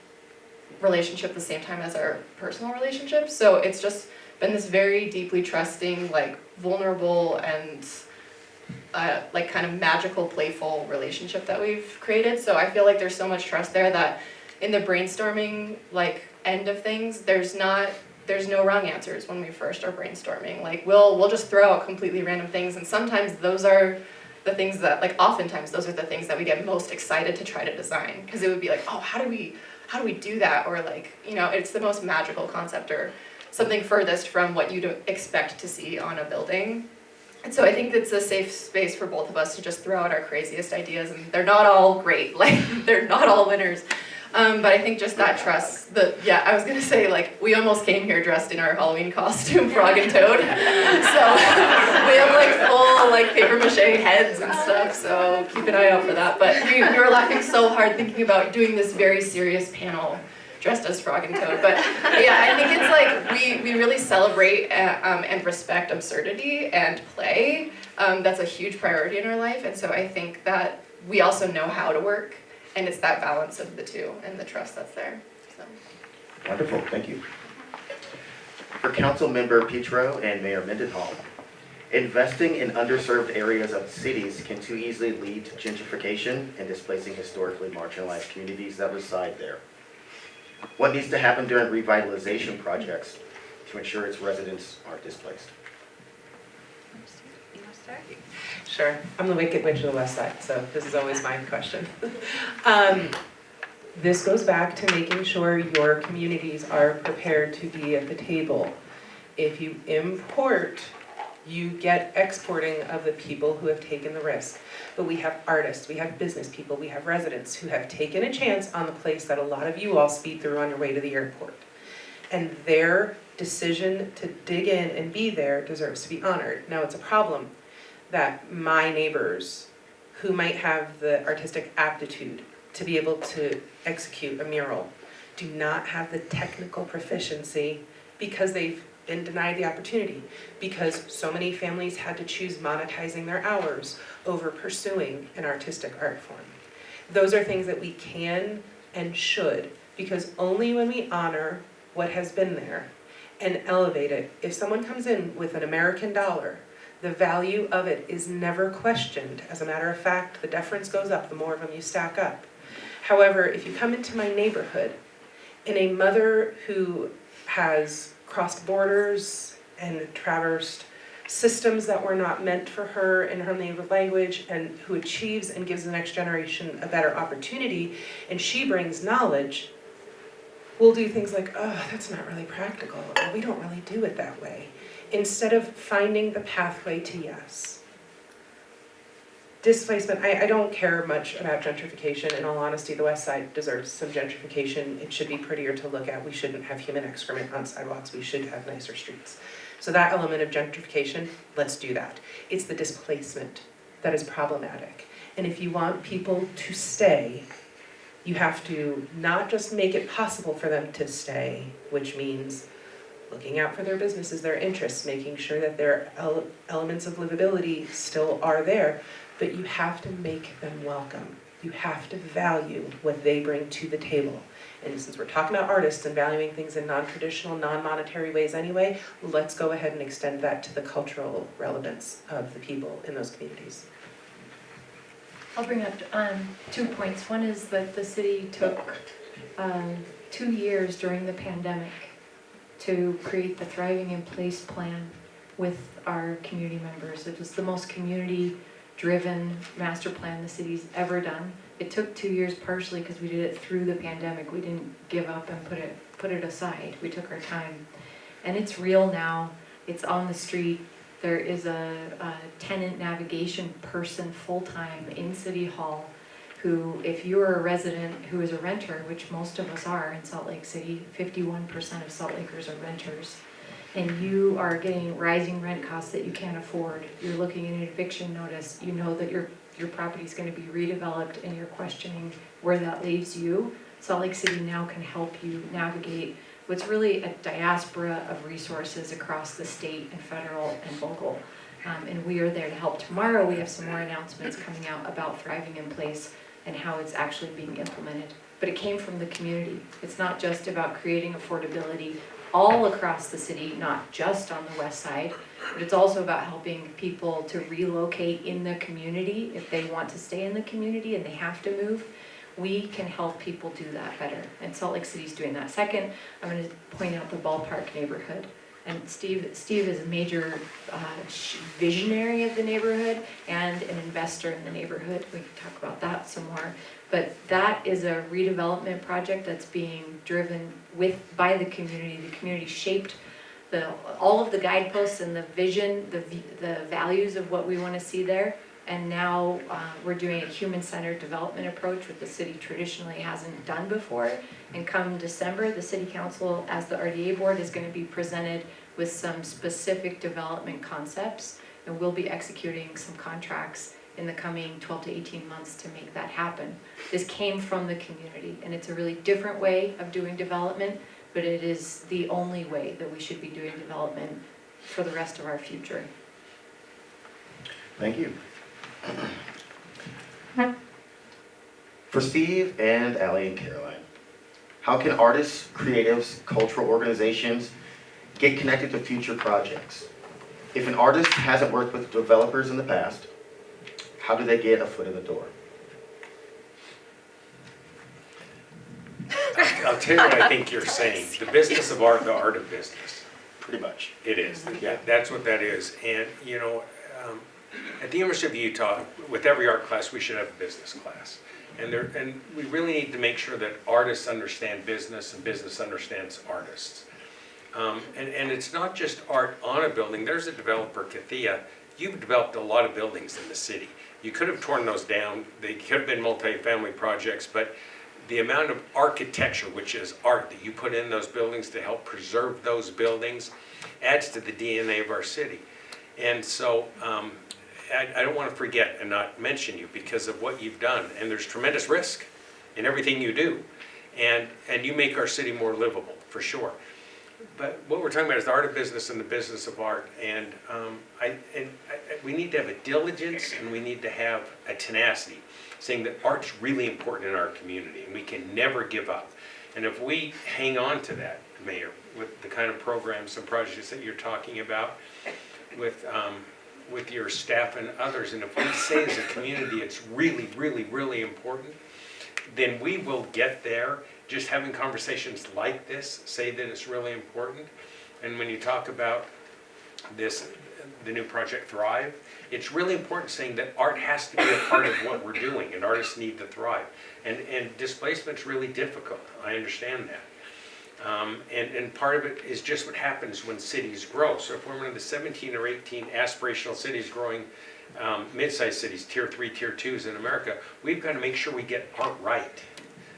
Speaker 4: relationship at the same time as our personal relationship. So it's just been this very deeply trusting, like vulnerable and like kind of magical, playful relationship that we've created. So I feel like there's so much trust there that in the brainstorming like end of things, there's no wrong answers when we first are brainstorming. Like we'll just throw out completely random things, and sometimes those are the things that, like oftentimes those are the things that we get most excited to try to design, because it would be like, oh, how do we do that? Or like, you know, it's the most magical concept or something furthest from what you'd expect to see on a building. And so I think it's a safe space for both of us to just throw out our craziest ideas, and they're not all great, like they're not all winners. But I think just that trust, I was gonna say, like, we almost came here dressed in our Halloween costume, Frog and Toad. So we have like full like paper mache heads and stuff, so keep an eye out for that. But we were laughing so hard thinking about doing this very serious panel dressed as Frog and Toad. But yeah, I think it's like we really celebrate and respect absurdity and play. That's a huge priority in our life, and so I think that we also know how to work. And it's that balance of the two and the trust that's there. So.
Speaker 2: Wonderful, thank you. For Council Member Petro and Mayor Mendenhall, investing in underserved areas of cities can too easily lead to gentrification and displacing historically marginalized communities that reside there. What needs to happen during revitalization projects to ensure its residents aren't displaced?
Speaker 8: You want to start?
Speaker 7: Sure. I'm the Wicked Witch of the West Side, so this is always my question. This goes back to making sure your communities are prepared to be at the table. If you import You get exporting of the people who have taken the risk. But we have artists, we have business people, we have residents who have taken a chance on the place that a lot of you all speed through on your way to the airport. And their decision to dig in and be there deserves to be honored. Now, it's a problem that my neighbors, who might have the artistic aptitude to be able to execute a mural, do not have the technical proficiency because they've been denied the opportunity, because so many families had to choose monetizing their hours over pursuing an artistic art form. Those are things that we can and should, because only when we honor what has been there and elevate it, if someone comes in with an American dollar, the value of it is never questioned. As a matter of fact, the deference goes up the more of them you stack up. However, if you come into my neighborhood and a mother who has crossed borders and traversed systems that were not meant for her in her native language, and who achieves and gives the next generation a better opportunity, and she brings knowledge, we'll do things like, oh, that's not really practical, or we don't really do it that way, instead of finding the pathway to yes. Displacement, I don't care much about gentrification. In all honesty, the West Side deserves some gentrification. It should be prettier to look at. We shouldn't have human excrement on sidewalks. We should have nicer streets. So that element of gentrification, let's do that. It's the displacement that is problematic. And if you want people to stay, you have to not just make it possible for them to stay, which means looking out for their businesses, their interests, making sure that their elements of livability still are there, but you have to make them welcome. You have to value what they bring to the table. And since we're talking about artists and valuing things in non-traditional, non-monetary ways anyway, let's go ahead and extend that to the cultural relevance of the people in those communities.
Speaker 3: I'll bring up 2 points. One is that the city took 2 years during the pandemic to create the Thriving in Place plan with our community members. It was the most community-driven master plan the city's ever done. It took 2 years partially because we did it through the pandemic. We didn't give up and put it aside. We took our time. And it's real now. It's on the street. There is a tenant navigation person full-time in City Hall who, if you're a resident who is a renter, which most of us are in Salt Lake City, 51% of Salt Lakers are renters, and you are getting rising rent costs that you can't afford, you're looking at an eviction notice, you know that your property is going to be redeveloped and you're questioning where that leaves you, Salt Lake City now can help you navigate what's really a diaspora of resources across the state and federal and local. And we are there to help. Tomorrow we have some more announcements coming out about Thriving in Place and how it's actually being implemented. But it came from the community. It's not just about creating affordability all across the city, not just on the west side, but it's also about helping people to relocate in the community if they want to stay in the community and they have to move. We can help people do that better, and Salt Lake City's doing that. Second, I'm going to point out the ballpark neighborhood. And Steve is a major visionary of the neighborhood and an investor in the neighborhood. We can talk about that some more. But that is a redevelopment project that's being driven by the community. The community shaped all of the guideposts and the vision, the values of what we want to see there. And now we're doing a human-centered development approach, which the city traditionally hasn't done before. And come December, the city council, as the RDA board, is going to be presented with some specific development concepts. And we'll be executing some contracts in the coming 12 to 18 months to make that happen. This came from the community, and it's a really different way of doing development, but it is the only way that we should be doing development for the rest of our future.
Speaker 2: Thank you. For Steve and Allie and Caroline, how can artists, creatives, cultural organizations get connected to future projects? If an artist hasn't worked with developers in the past, how do they get a foot in the door?
Speaker 6: I'll tell you what I think you're saying. The business of art, the art of business.
Speaker 2: Pretty much.
Speaker 6: It is.
Speaker 2: Yeah.
Speaker 6: That's what that is. And, you know, at the University of Utah, with every art class, we should have a business class. And we really need to make sure that artists understand business and business understands artists. And it's not just art on a building. There's a developer, Kathia. You've developed a lot of buildings in the city. You could have torn those down. They could have been multifamily projects, but the amount of architecture, which is art, that you put in those buildings to help preserve those buildings adds to the DNA of our city. And so I don't want to forget and not mention you because of what you've done. And there's tremendous risk in everything you do. And you make our city more livable, for sure. But what we're talking about is the art of business and the business of art. And we need to have a diligence and we need to have a tenacity, saying that art's really important in our community and we can never give up. And if we hang on to that, Mayor, with the kind of programs and projects that you're talking about, with your staff and others, and if we say as a community it's really, really, really important, then we will get there. Just having conversations like this say that it's really important. And when you talk about this, the new project Thrive, it's really important saying that art has to be a part of what we're doing, and artists need to thrive. And displacement's really difficult. I understand that. And part of it is just what happens when cities grow. So if we're one of the 17 or 18 aspirational cities growing, mid-sized cities, tier 3, tier 2s in America, we've got to make sure we get art right.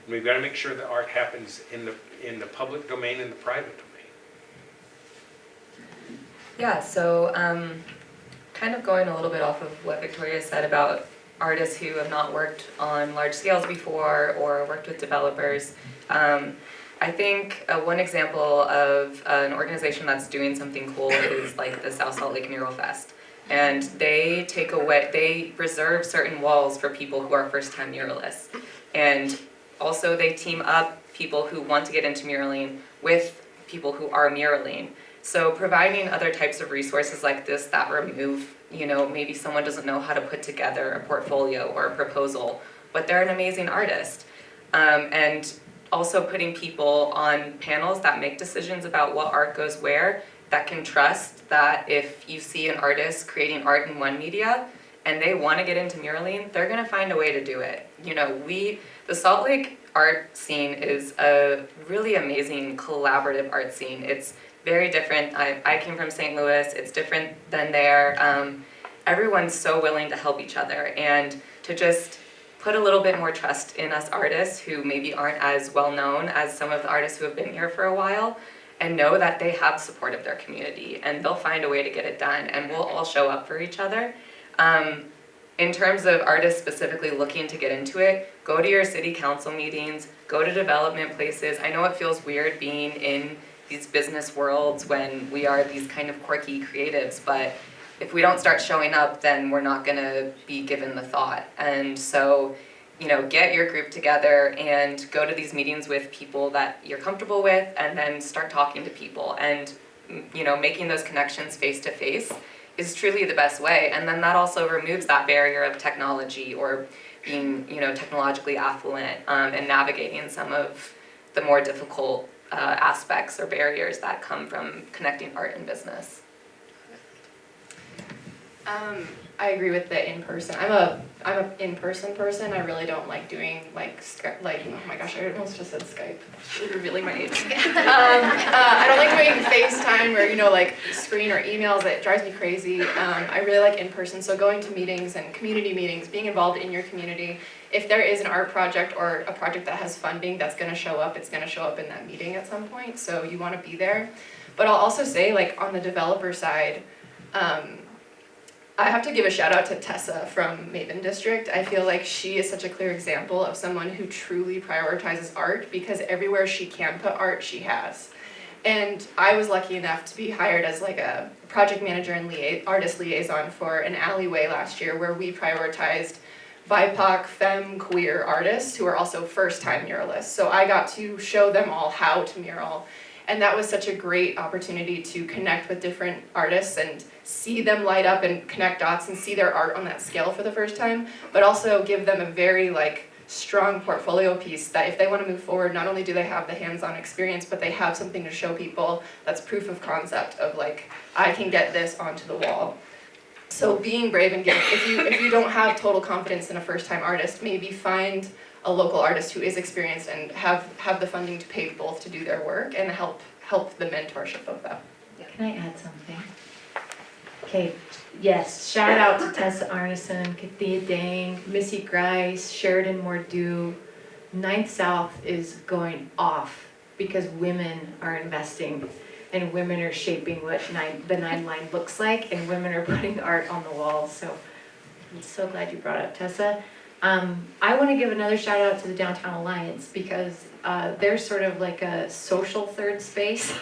Speaker 6: And we've got to make sure that art happens in the public domain and the private domain.
Speaker 5: Yeah, so kind of going a little bit off of what Victoria said about artists who have not worked on large scales before or worked with developers. I think one example of an organization that's doing something cool is like the South Salt Lake Mural Fest. And they reserve certain walls for people who are first-time muralists. And also they team up people who want to get into muraling with people who are muraling. So providing other types of resources like this that remove, maybe someone doesn't know how to put together a portfolio or a proposal, but they're an amazing artist. And also putting people on panels that make decisions about what art goes where, that can trust that if you see an artist creating art in one media and they want to get into muraling, they're going to find a way to do it. The Salt Lake art scene is a really amazing collaborative art scene. It's very different. I came from St. Louis. It's different than there. Everyone's so willing to help each other and to just put a little bit more trust in us artists who maybe aren't as well known as some of the artists who have been here for a while, and know that they have support of their community and they'll find a way to get it done, and we'll all show up for each other. In terms of artists specifically looking to get into it, go to your city council meetings, go to development places. I know it feels weird being in these business worlds when we are these kind of quirky creatives, but if we don't start showing up, then we're not going to be given the thought. And so, get your group together and go to these meetings with people that you're comfortable with, and then start talking to people. And, making those connections face to face is truly the best way. And then that also removes that barrier of technology or being, technologically affluent, and navigating some of the more difficult aspects or barriers that come from connecting art and business.
Speaker 4: I agree with the in-person. I'm a in-person person. I really don't like doing oh my gosh, I almost just said Skype. Really revealing my age. I don't like doing FaceTime or screen or emails. It drives me crazy. I really like in-person. So going to meetings and community meetings, being involved in your community. If there is an art project or a project that has funding that's going to show up, it's going to show up in that meeting at some point. So you want to be there. But I'll also say, on the developer side, I have to give a shout out to Tessa from Maven District. I feel like she is such a clear example of someone who truly prioritizes art, because everywhere she can put art, she has. And I was lucky enough to be hired as a project manager and artist liaison for an alleyway last year where we prioritized BIPOC, femme, queer artists who are also first-time muralists. So I got to show them all how to mural. And that was such a great opportunity to connect with different artists and see them light up and connect dots and see their art on that scale for the first time, but also give them a very strong portfolio piece that if they want to move forward, not only do they have the hands-on experience, but they have something to show people that's proof of concept of I can get this onto the wall. So being brave and if you don't have total confidence in a first-time artist, maybe find a local artist who is experienced and have the funding to pay both to do their work and help help the mentorship of that.
Speaker 3: Can I add something? Okay, yes, shout out to Tessa Arneson, Kathia Dang, Missy Grice, Sheridan Mordew. 9th South is going off because women are investing and women are shaping what the 9 line looks like, and women are putting art on the walls. So I'm so glad you brought up Tessa. I want to give another shout out to the Downtown Alliance because they're sort of like a social third space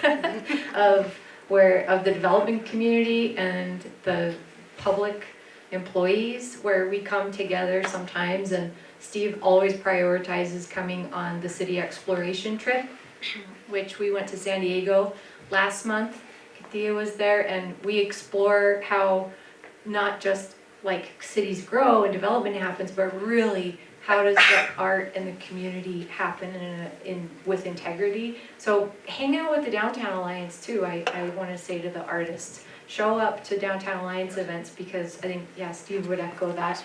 Speaker 3: of the development community and the public employees, where we come together sometimes, and Steve always prioritizes coming on the city exploration trip, which we went to San Diego last month. Kathia was there, and we explore how not just like cities grow and development happens, but really how does the art and the community happen with integrity. So hang out with the Downtown Alliance too. I want to say to the artists, show up to Downtown Alliance events, because I think, yeah, Steve would echo that.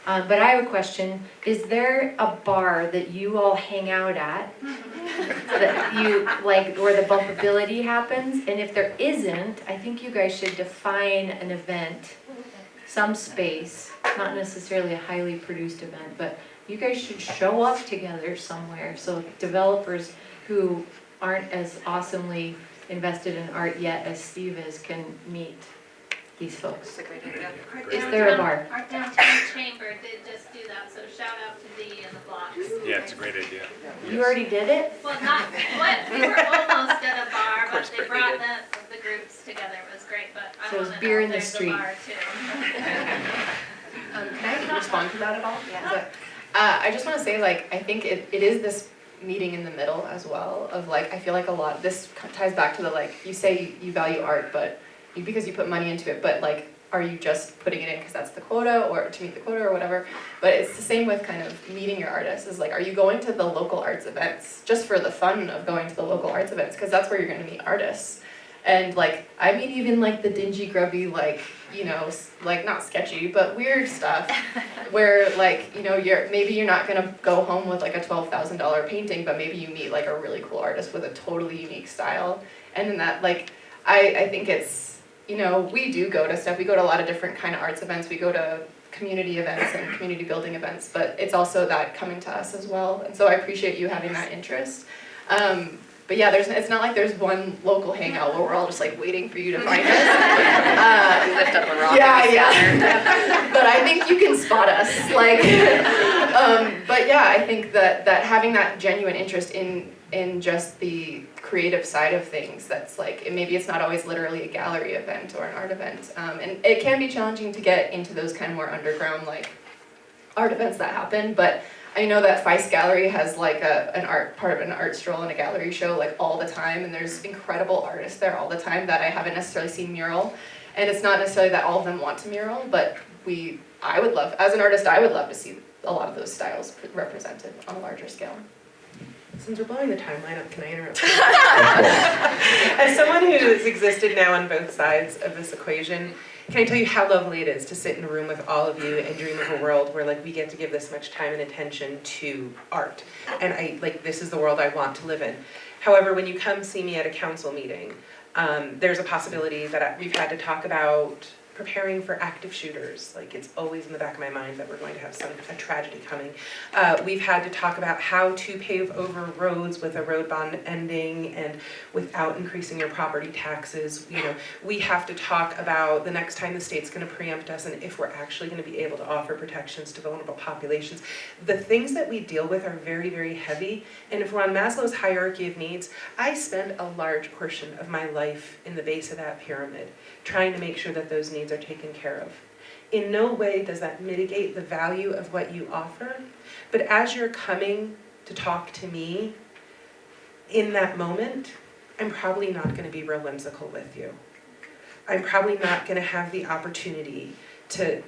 Speaker 3: But I have a question. Is there a bar that you all hang out at that you like, where the bumpability happens? And if there isn't, I think you guys should define an event, some space, not necessarily a highly produced event, but you guys should show up together somewhere so developers who aren't as awesomely invested in art yet as Steve is can meet these folks.
Speaker 5: That's a great idea.
Speaker 3: Is there a bar?
Speaker 1: Our downtown chamber did just do that, so shout out to Dee and the Blocks.
Speaker 6: Yeah, it's a great idea.
Speaker 3: You already did it?
Speaker 1: Well, not, we were almost at a bar, but
Speaker 5: course,
Speaker 1: they
Speaker 5: Brittany
Speaker 1: brought
Speaker 5: did.
Speaker 1: the groups together, it was great, but I
Speaker 3: So it's
Speaker 1: wanna
Speaker 3: beer
Speaker 1: know
Speaker 3: in the
Speaker 1: if there's a
Speaker 3: street.
Speaker 1: bar too.
Speaker 4: Can I respond to that at all? Yeah. I just want to say, like, I think it is this meeting in the middle as well of like, I feel like a lot, this ties back to the like, you say you value art, but because you put money into it, but like, are you just putting it in because that's the quota or to meet the quota or whatever? But it's the same with kind of meeting your artists, is like, are you going to the local arts events just for the fun of going to the local arts events? Because that's where you're going to meet artists. And like, I mean, even like the dingy, grubby, like, you know, like not sketchy, but weird stuff where like, you know, maybe you're not gonna go home with like a $12,000 painting, but maybe you meet like a really cool artist with a totally unique style. And then that, like, I think it's, you know, we do go to stuff, we go to a lot of different kind of arts events, we go to community events and community building events, but it's also that coming to us as well. And so I appreciate you having that interest. But yeah, it's not like there's one local hangout where we're all just like waiting for you to find us.
Speaker 5: We lift up a rock
Speaker 4: Yeah,
Speaker 5: and we scatter.
Speaker 4: yeah. But I think you can spot us. Like, but yeah, I think that having that genuine interest in just the creative side of things, that's like, maybe it's not always literally a gallery event or an art event, and it can be challenging to get into those kind of more underground like art events that happen, but I know that Feist Gallery has like part of an art stroll and a gallery show like all the time, and there's incredible artists there all the time that I haven't necessarily seen mural, and it's not necessarily that all of them want to mural, but I would love, as an artist, I would love to see a lot of those styles represented on a larger scale.
Speaker 7: Since we're blowing the timeline up, can I interrupt? As someone who has existed now on both sides of this equation, can I tell you how lovely it is to sit in a room with all of you and dream of a world where like we get to give this much time and attention to art. And this is the world I want to live in. However, when you come see me at a council meeting, there's a possibility that we've had to talk about preparing for active shooters. Like, it's always in the back of my mind that we're going to have a tragedy coming. We've had to talk about how to pave over roads with a road bond ending and without increasing your property taxes. You know, we have to talk about the next time the state's going to preempt us and if we're actually going to be able to offer protections to vulnerable populations. The things that we deal with are very, very heavy. And if we're on Maslow's hierarchy of needs, I spend a large portion of my life in the base of that pyramid, trying to make sure that those needs are taken care of. In no way does that mitigate the value of what you offer, but as you're coming to talk to me in that moment, I'm probably not going to be real whimsical with you. I'm probably not going to have the opportunity to,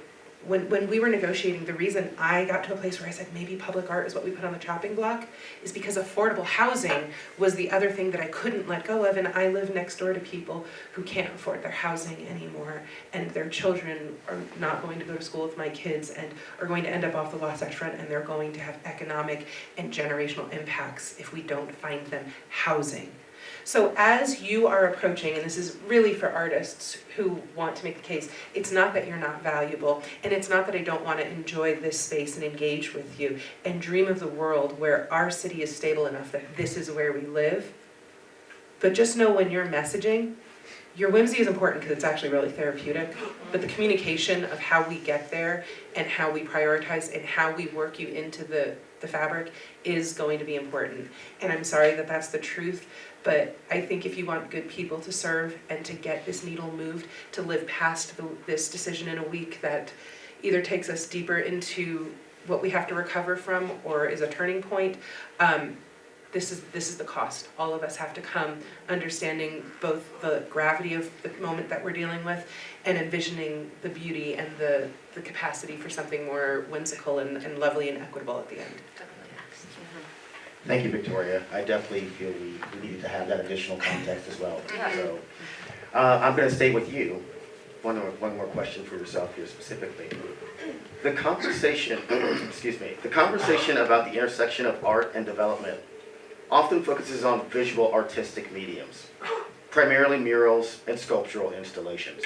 Speaker 7: when we were negotiating, the reason I got to a place where I said maybe public art is what we put on the chopping block is because affordable housing was the other thing that I couldn't let go of, and I live next door to people who can't afford their housing anymore, and their children are not going to go to school with my kids and are going to end up off the Wasatch Front, and they're going to have economic and generational impacts if we don't find them housing. So as you are approaching, and this is really for artists who want to make the case, it's not that you're not valuable, and it's not that I don't want to enjoy this space and engage with you and dream of the world where our city is stable enough that this is where we live. But just know when you're messaging, your whimsy is important because it's actually really therapeutic, but the communication of how we get there and how we prioritize and how we work you into the fabric is going to be important. And I'm sorry that that's the truth, but I think if you want good people to serve and to get this needle moved, to live past this decision in a week that either takes us deeper into what we have to recover from or is a turning point, this is the cost. All of us have to come understanding both the gravity of the moment that we're dealing with and envisioning the beauty and the capacity for something more whimsical and lovely and equitable at the end.
Speaker 2: Thank you, Victoria. I definitely feel we needed to have that additional context as well. So, I'm going to stay with you. One more question for yourself here specifically. The conversation, the conversation about the intersection of art and development often focuses on visual artistic mediums, primarily murals and sculptural installations.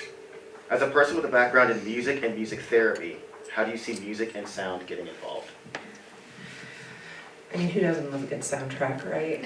Speaker 2: As a person with a background in music and music therapy, how do you see music and sound getting involved?
Speaker 7: I mean, who doesn't love a good soundtrack, right?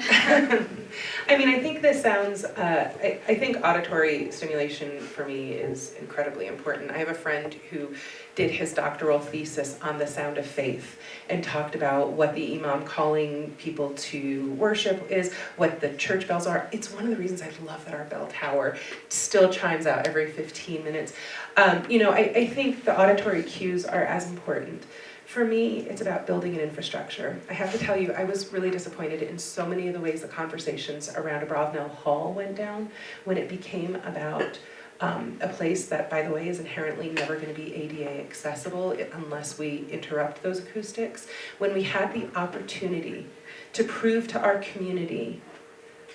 Speaker 7: I mean, I think this sounds, I think auditory stimulation for me is incredibly important. I have a friend who did his doctoral thesis on the sound of faith and talked about what the imam calling people to worship is, what the church bells are. It's one of the reasons I love that our bell tower still chimes out every 15 minutes. I think the auditory cues are as important. For me, it's about building an infrastructure. I have to tell you, I was really disappointed in so many of the ways the conversations around Abrovnell Hall went down when it became about a place that, by the way, is inherently never going to be ADA accessible unless we interrupt those acoustics. When we had the opportunity to prove to our community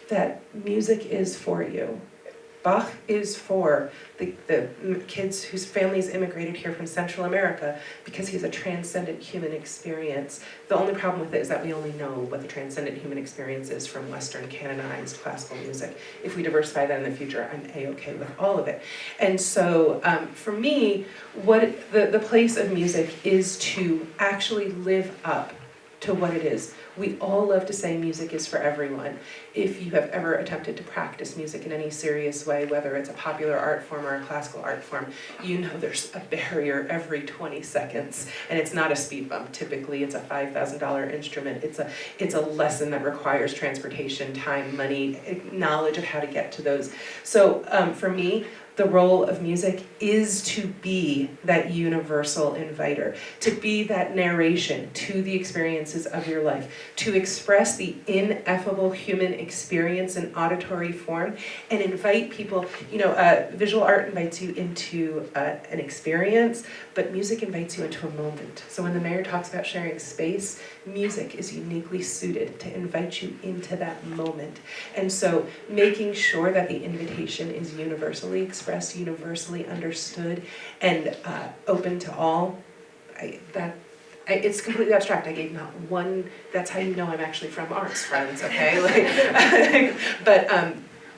Speaker 7: that music is for you, Bach is for the kids whose families immigrated here from Central America because he's a transcendent human experience. The only problem with it is that we only know what the transcendent human experience is from Western canonized classical music. If we diversify that in the future, I'm A-okay with all of it. And so for me, what the place of music is to actually live up to what it is. We all love to say music is for everyone. If you have ever attempted to practice music in any serious way, whether it's a popular art form or a classical art form, you know there's a barrier every 20 seconds. And it's not a speed bump. Typically, it's a $5,000 instrument. It's a lesson that requires transportation, time, money, knowledge of how to get to those. So for me, the role of music is to be that universal inviter, to be that narration to the experiences of your life, to express the ineffable human experience in auditory form and invite people. Visual art invites you into an experience, but music invites you into a moment. So when the mayor talks about sharing space, music is uniquely suited to invite you into that moment. And so making sure that the invitation is universally expressed, universally understood, and open to all, it's completely abstract. I gave not one, that's how you know I'm actually from arts, friends, okay? But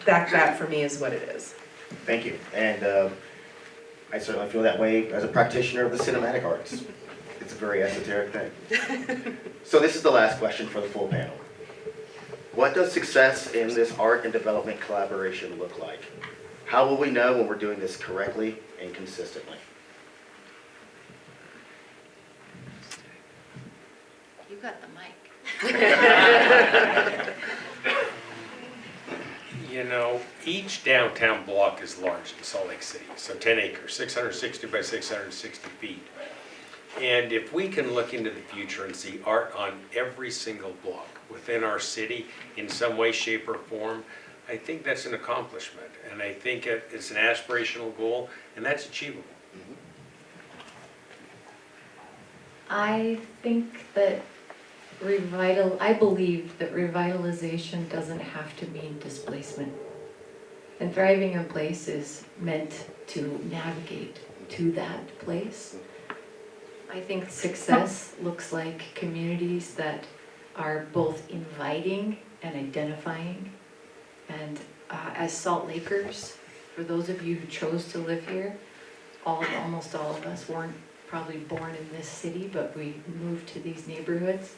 Speaker 7: that for me is what it is.
Speaker 2: Thank you. And I certainly feel that way as a practitioner of the cinematic arts. It's a very esoteric thing. So this is the last question for the full panel. What does success in this art and development collaboration look like? How will we know when we're doing this correctly and consistently?
Speaker 8: You got the mic.
Speaker 6: Each downtown block is large in Salt Lake City, so 10 acres, 660 by 660 feet. And if we can look into the future and see art on every single block within our city in some way, shape, or form, I think that's an accomplishment. And I think it's an aspirational goal, and that's achievable.
Speaker 3: I think that I believe that revitalization doesn't have to mean displacement. And thriving in place is meant to navigate to that place. I think success looks like communities that are both inviting and identifying And as Salt Lakers, for those of you who chose to live here, almost all of us weren't probably born in this city, but we moved to these neighborhoods.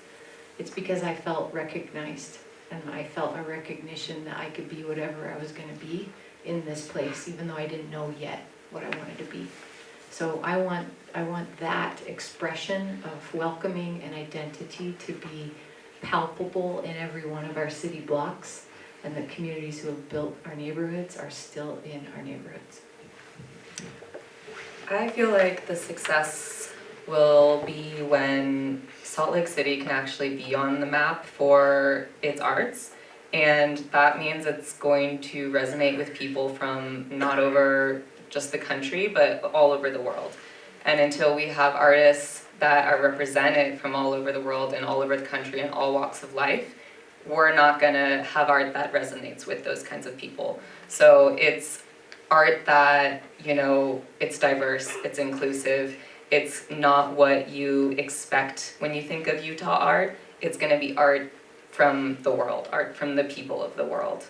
Speaker 3: It's because I felt recognized, and I felt a recognition that I could be whatever I was gonna be in this place, even though I didn't know yet what I wanted to be. So I want that expression of welcoming and identity to be palpable in every one of our city blocks, and the communities who have built our neighborhoods are still in our neighborhoods.
Speaker 5: I feel like the success will be when Salt Lake City can actually be on the map for its arts. And that means it's going to resonate with people from not over just the country, but all over the world. And until we have artists that are represented from all over the world and all over the country and all walks of life, we're not gonna have art that resonates with those kinds of people. So it's art that, you know, it's diverse, it's inclusive, it's not what you expect when you think of Utah art. It's gonna be art from the world, art from the people of the world.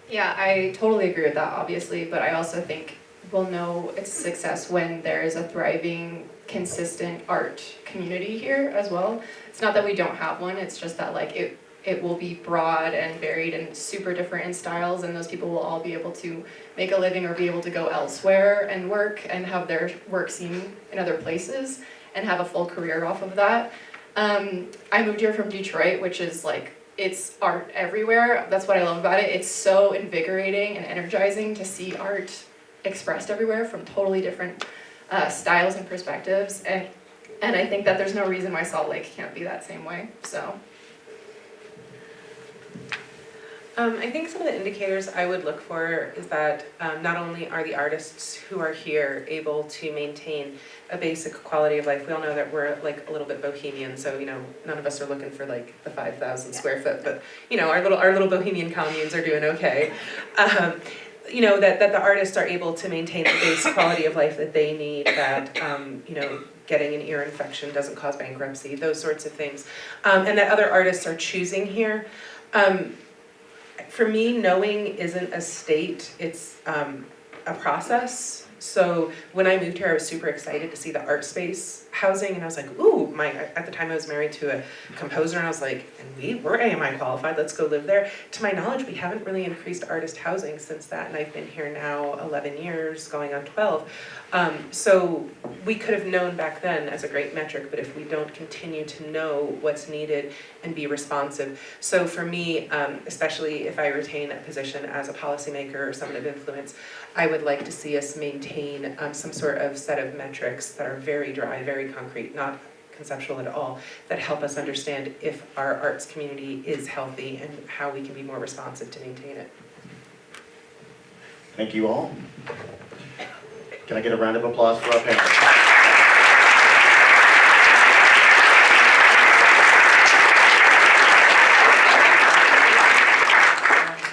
Speaker 4: Yeah, I totally agree with that, obviously, but I also think we'll know it's a success when there is a thriving, consistent art community here as well. It's not that we don't have one, it's just that like it will be broad and varied and super different in styles, and those people will all be able to make a living or be able to go elsewhere and work and have their work seen in other places and have a full career off of that. I moved here from Detroit, which is like, it's art everywhere. That's what I love about it. It's so invigorating and energizing to see art expressed everywhere from totally different styles and perspectives. And I think that there's no reason why Salt Lake can't be that same way, so.
Speaker 7: I think some of the indicators I would look for is that not only are the artists who are here able to maintain a basic quality of life. We all know that we're like a little bit bohemian, so you know none of us are looking for like the 5,000 square foot, but you know our little bohemian communes are doing okay. You know that the artists are able to maintain the base quality of life that they need. That you know, getting an ear infection doesn't cause bankruptcy. Those sorts of things, and that other artists are choosing here. For me, knowing isn't a state, it's a process. So when I moved here, I was super excited to see the art space housing, and I was like, ooh, at the time I was married to a composer, and I was like, and we're AMI qualified, let's go live there. To my knowledge, we haven't really increased artist housing since that, and I've been here now 11 years, going on 12. So we could have known back then as a great metric, but if we don't continue to know what's needed and be responsive. So for me, especially if I retain a position as a policymaker or someone of influence, I would like to see us maintain some sort of set of metrics that are very dry, very concrete, not conceptual at all, that help us understand if our arts community is healthy and how we can be more responsive to maintain it.
Speaker 2: Thank you all. Can I get a round of applause for our panel?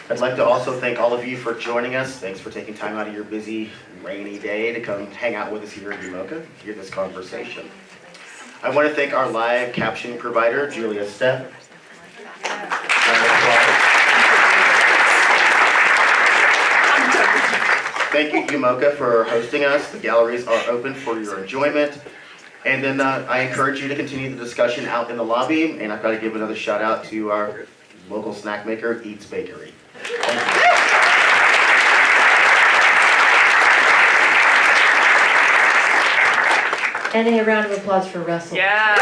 Speaker 2: I'd like to also thank all of you for joining us. Thanks for taking time out of your busy, rainy day to come hang out with us here at UMOCA, hear this conversation. I want to thank our live captioning provider, Julia Stepp. Thank you, UMOCA, for hosting us. The galleries are open for your enjoyment. And then I encourage you to continue the discussion out in the lobby. And I've got to give another shout out to our local snack maker, Eats Bakery. Thank you.
Speaker 3: And a round of applause for Russell.
Speaker 5: Yeah.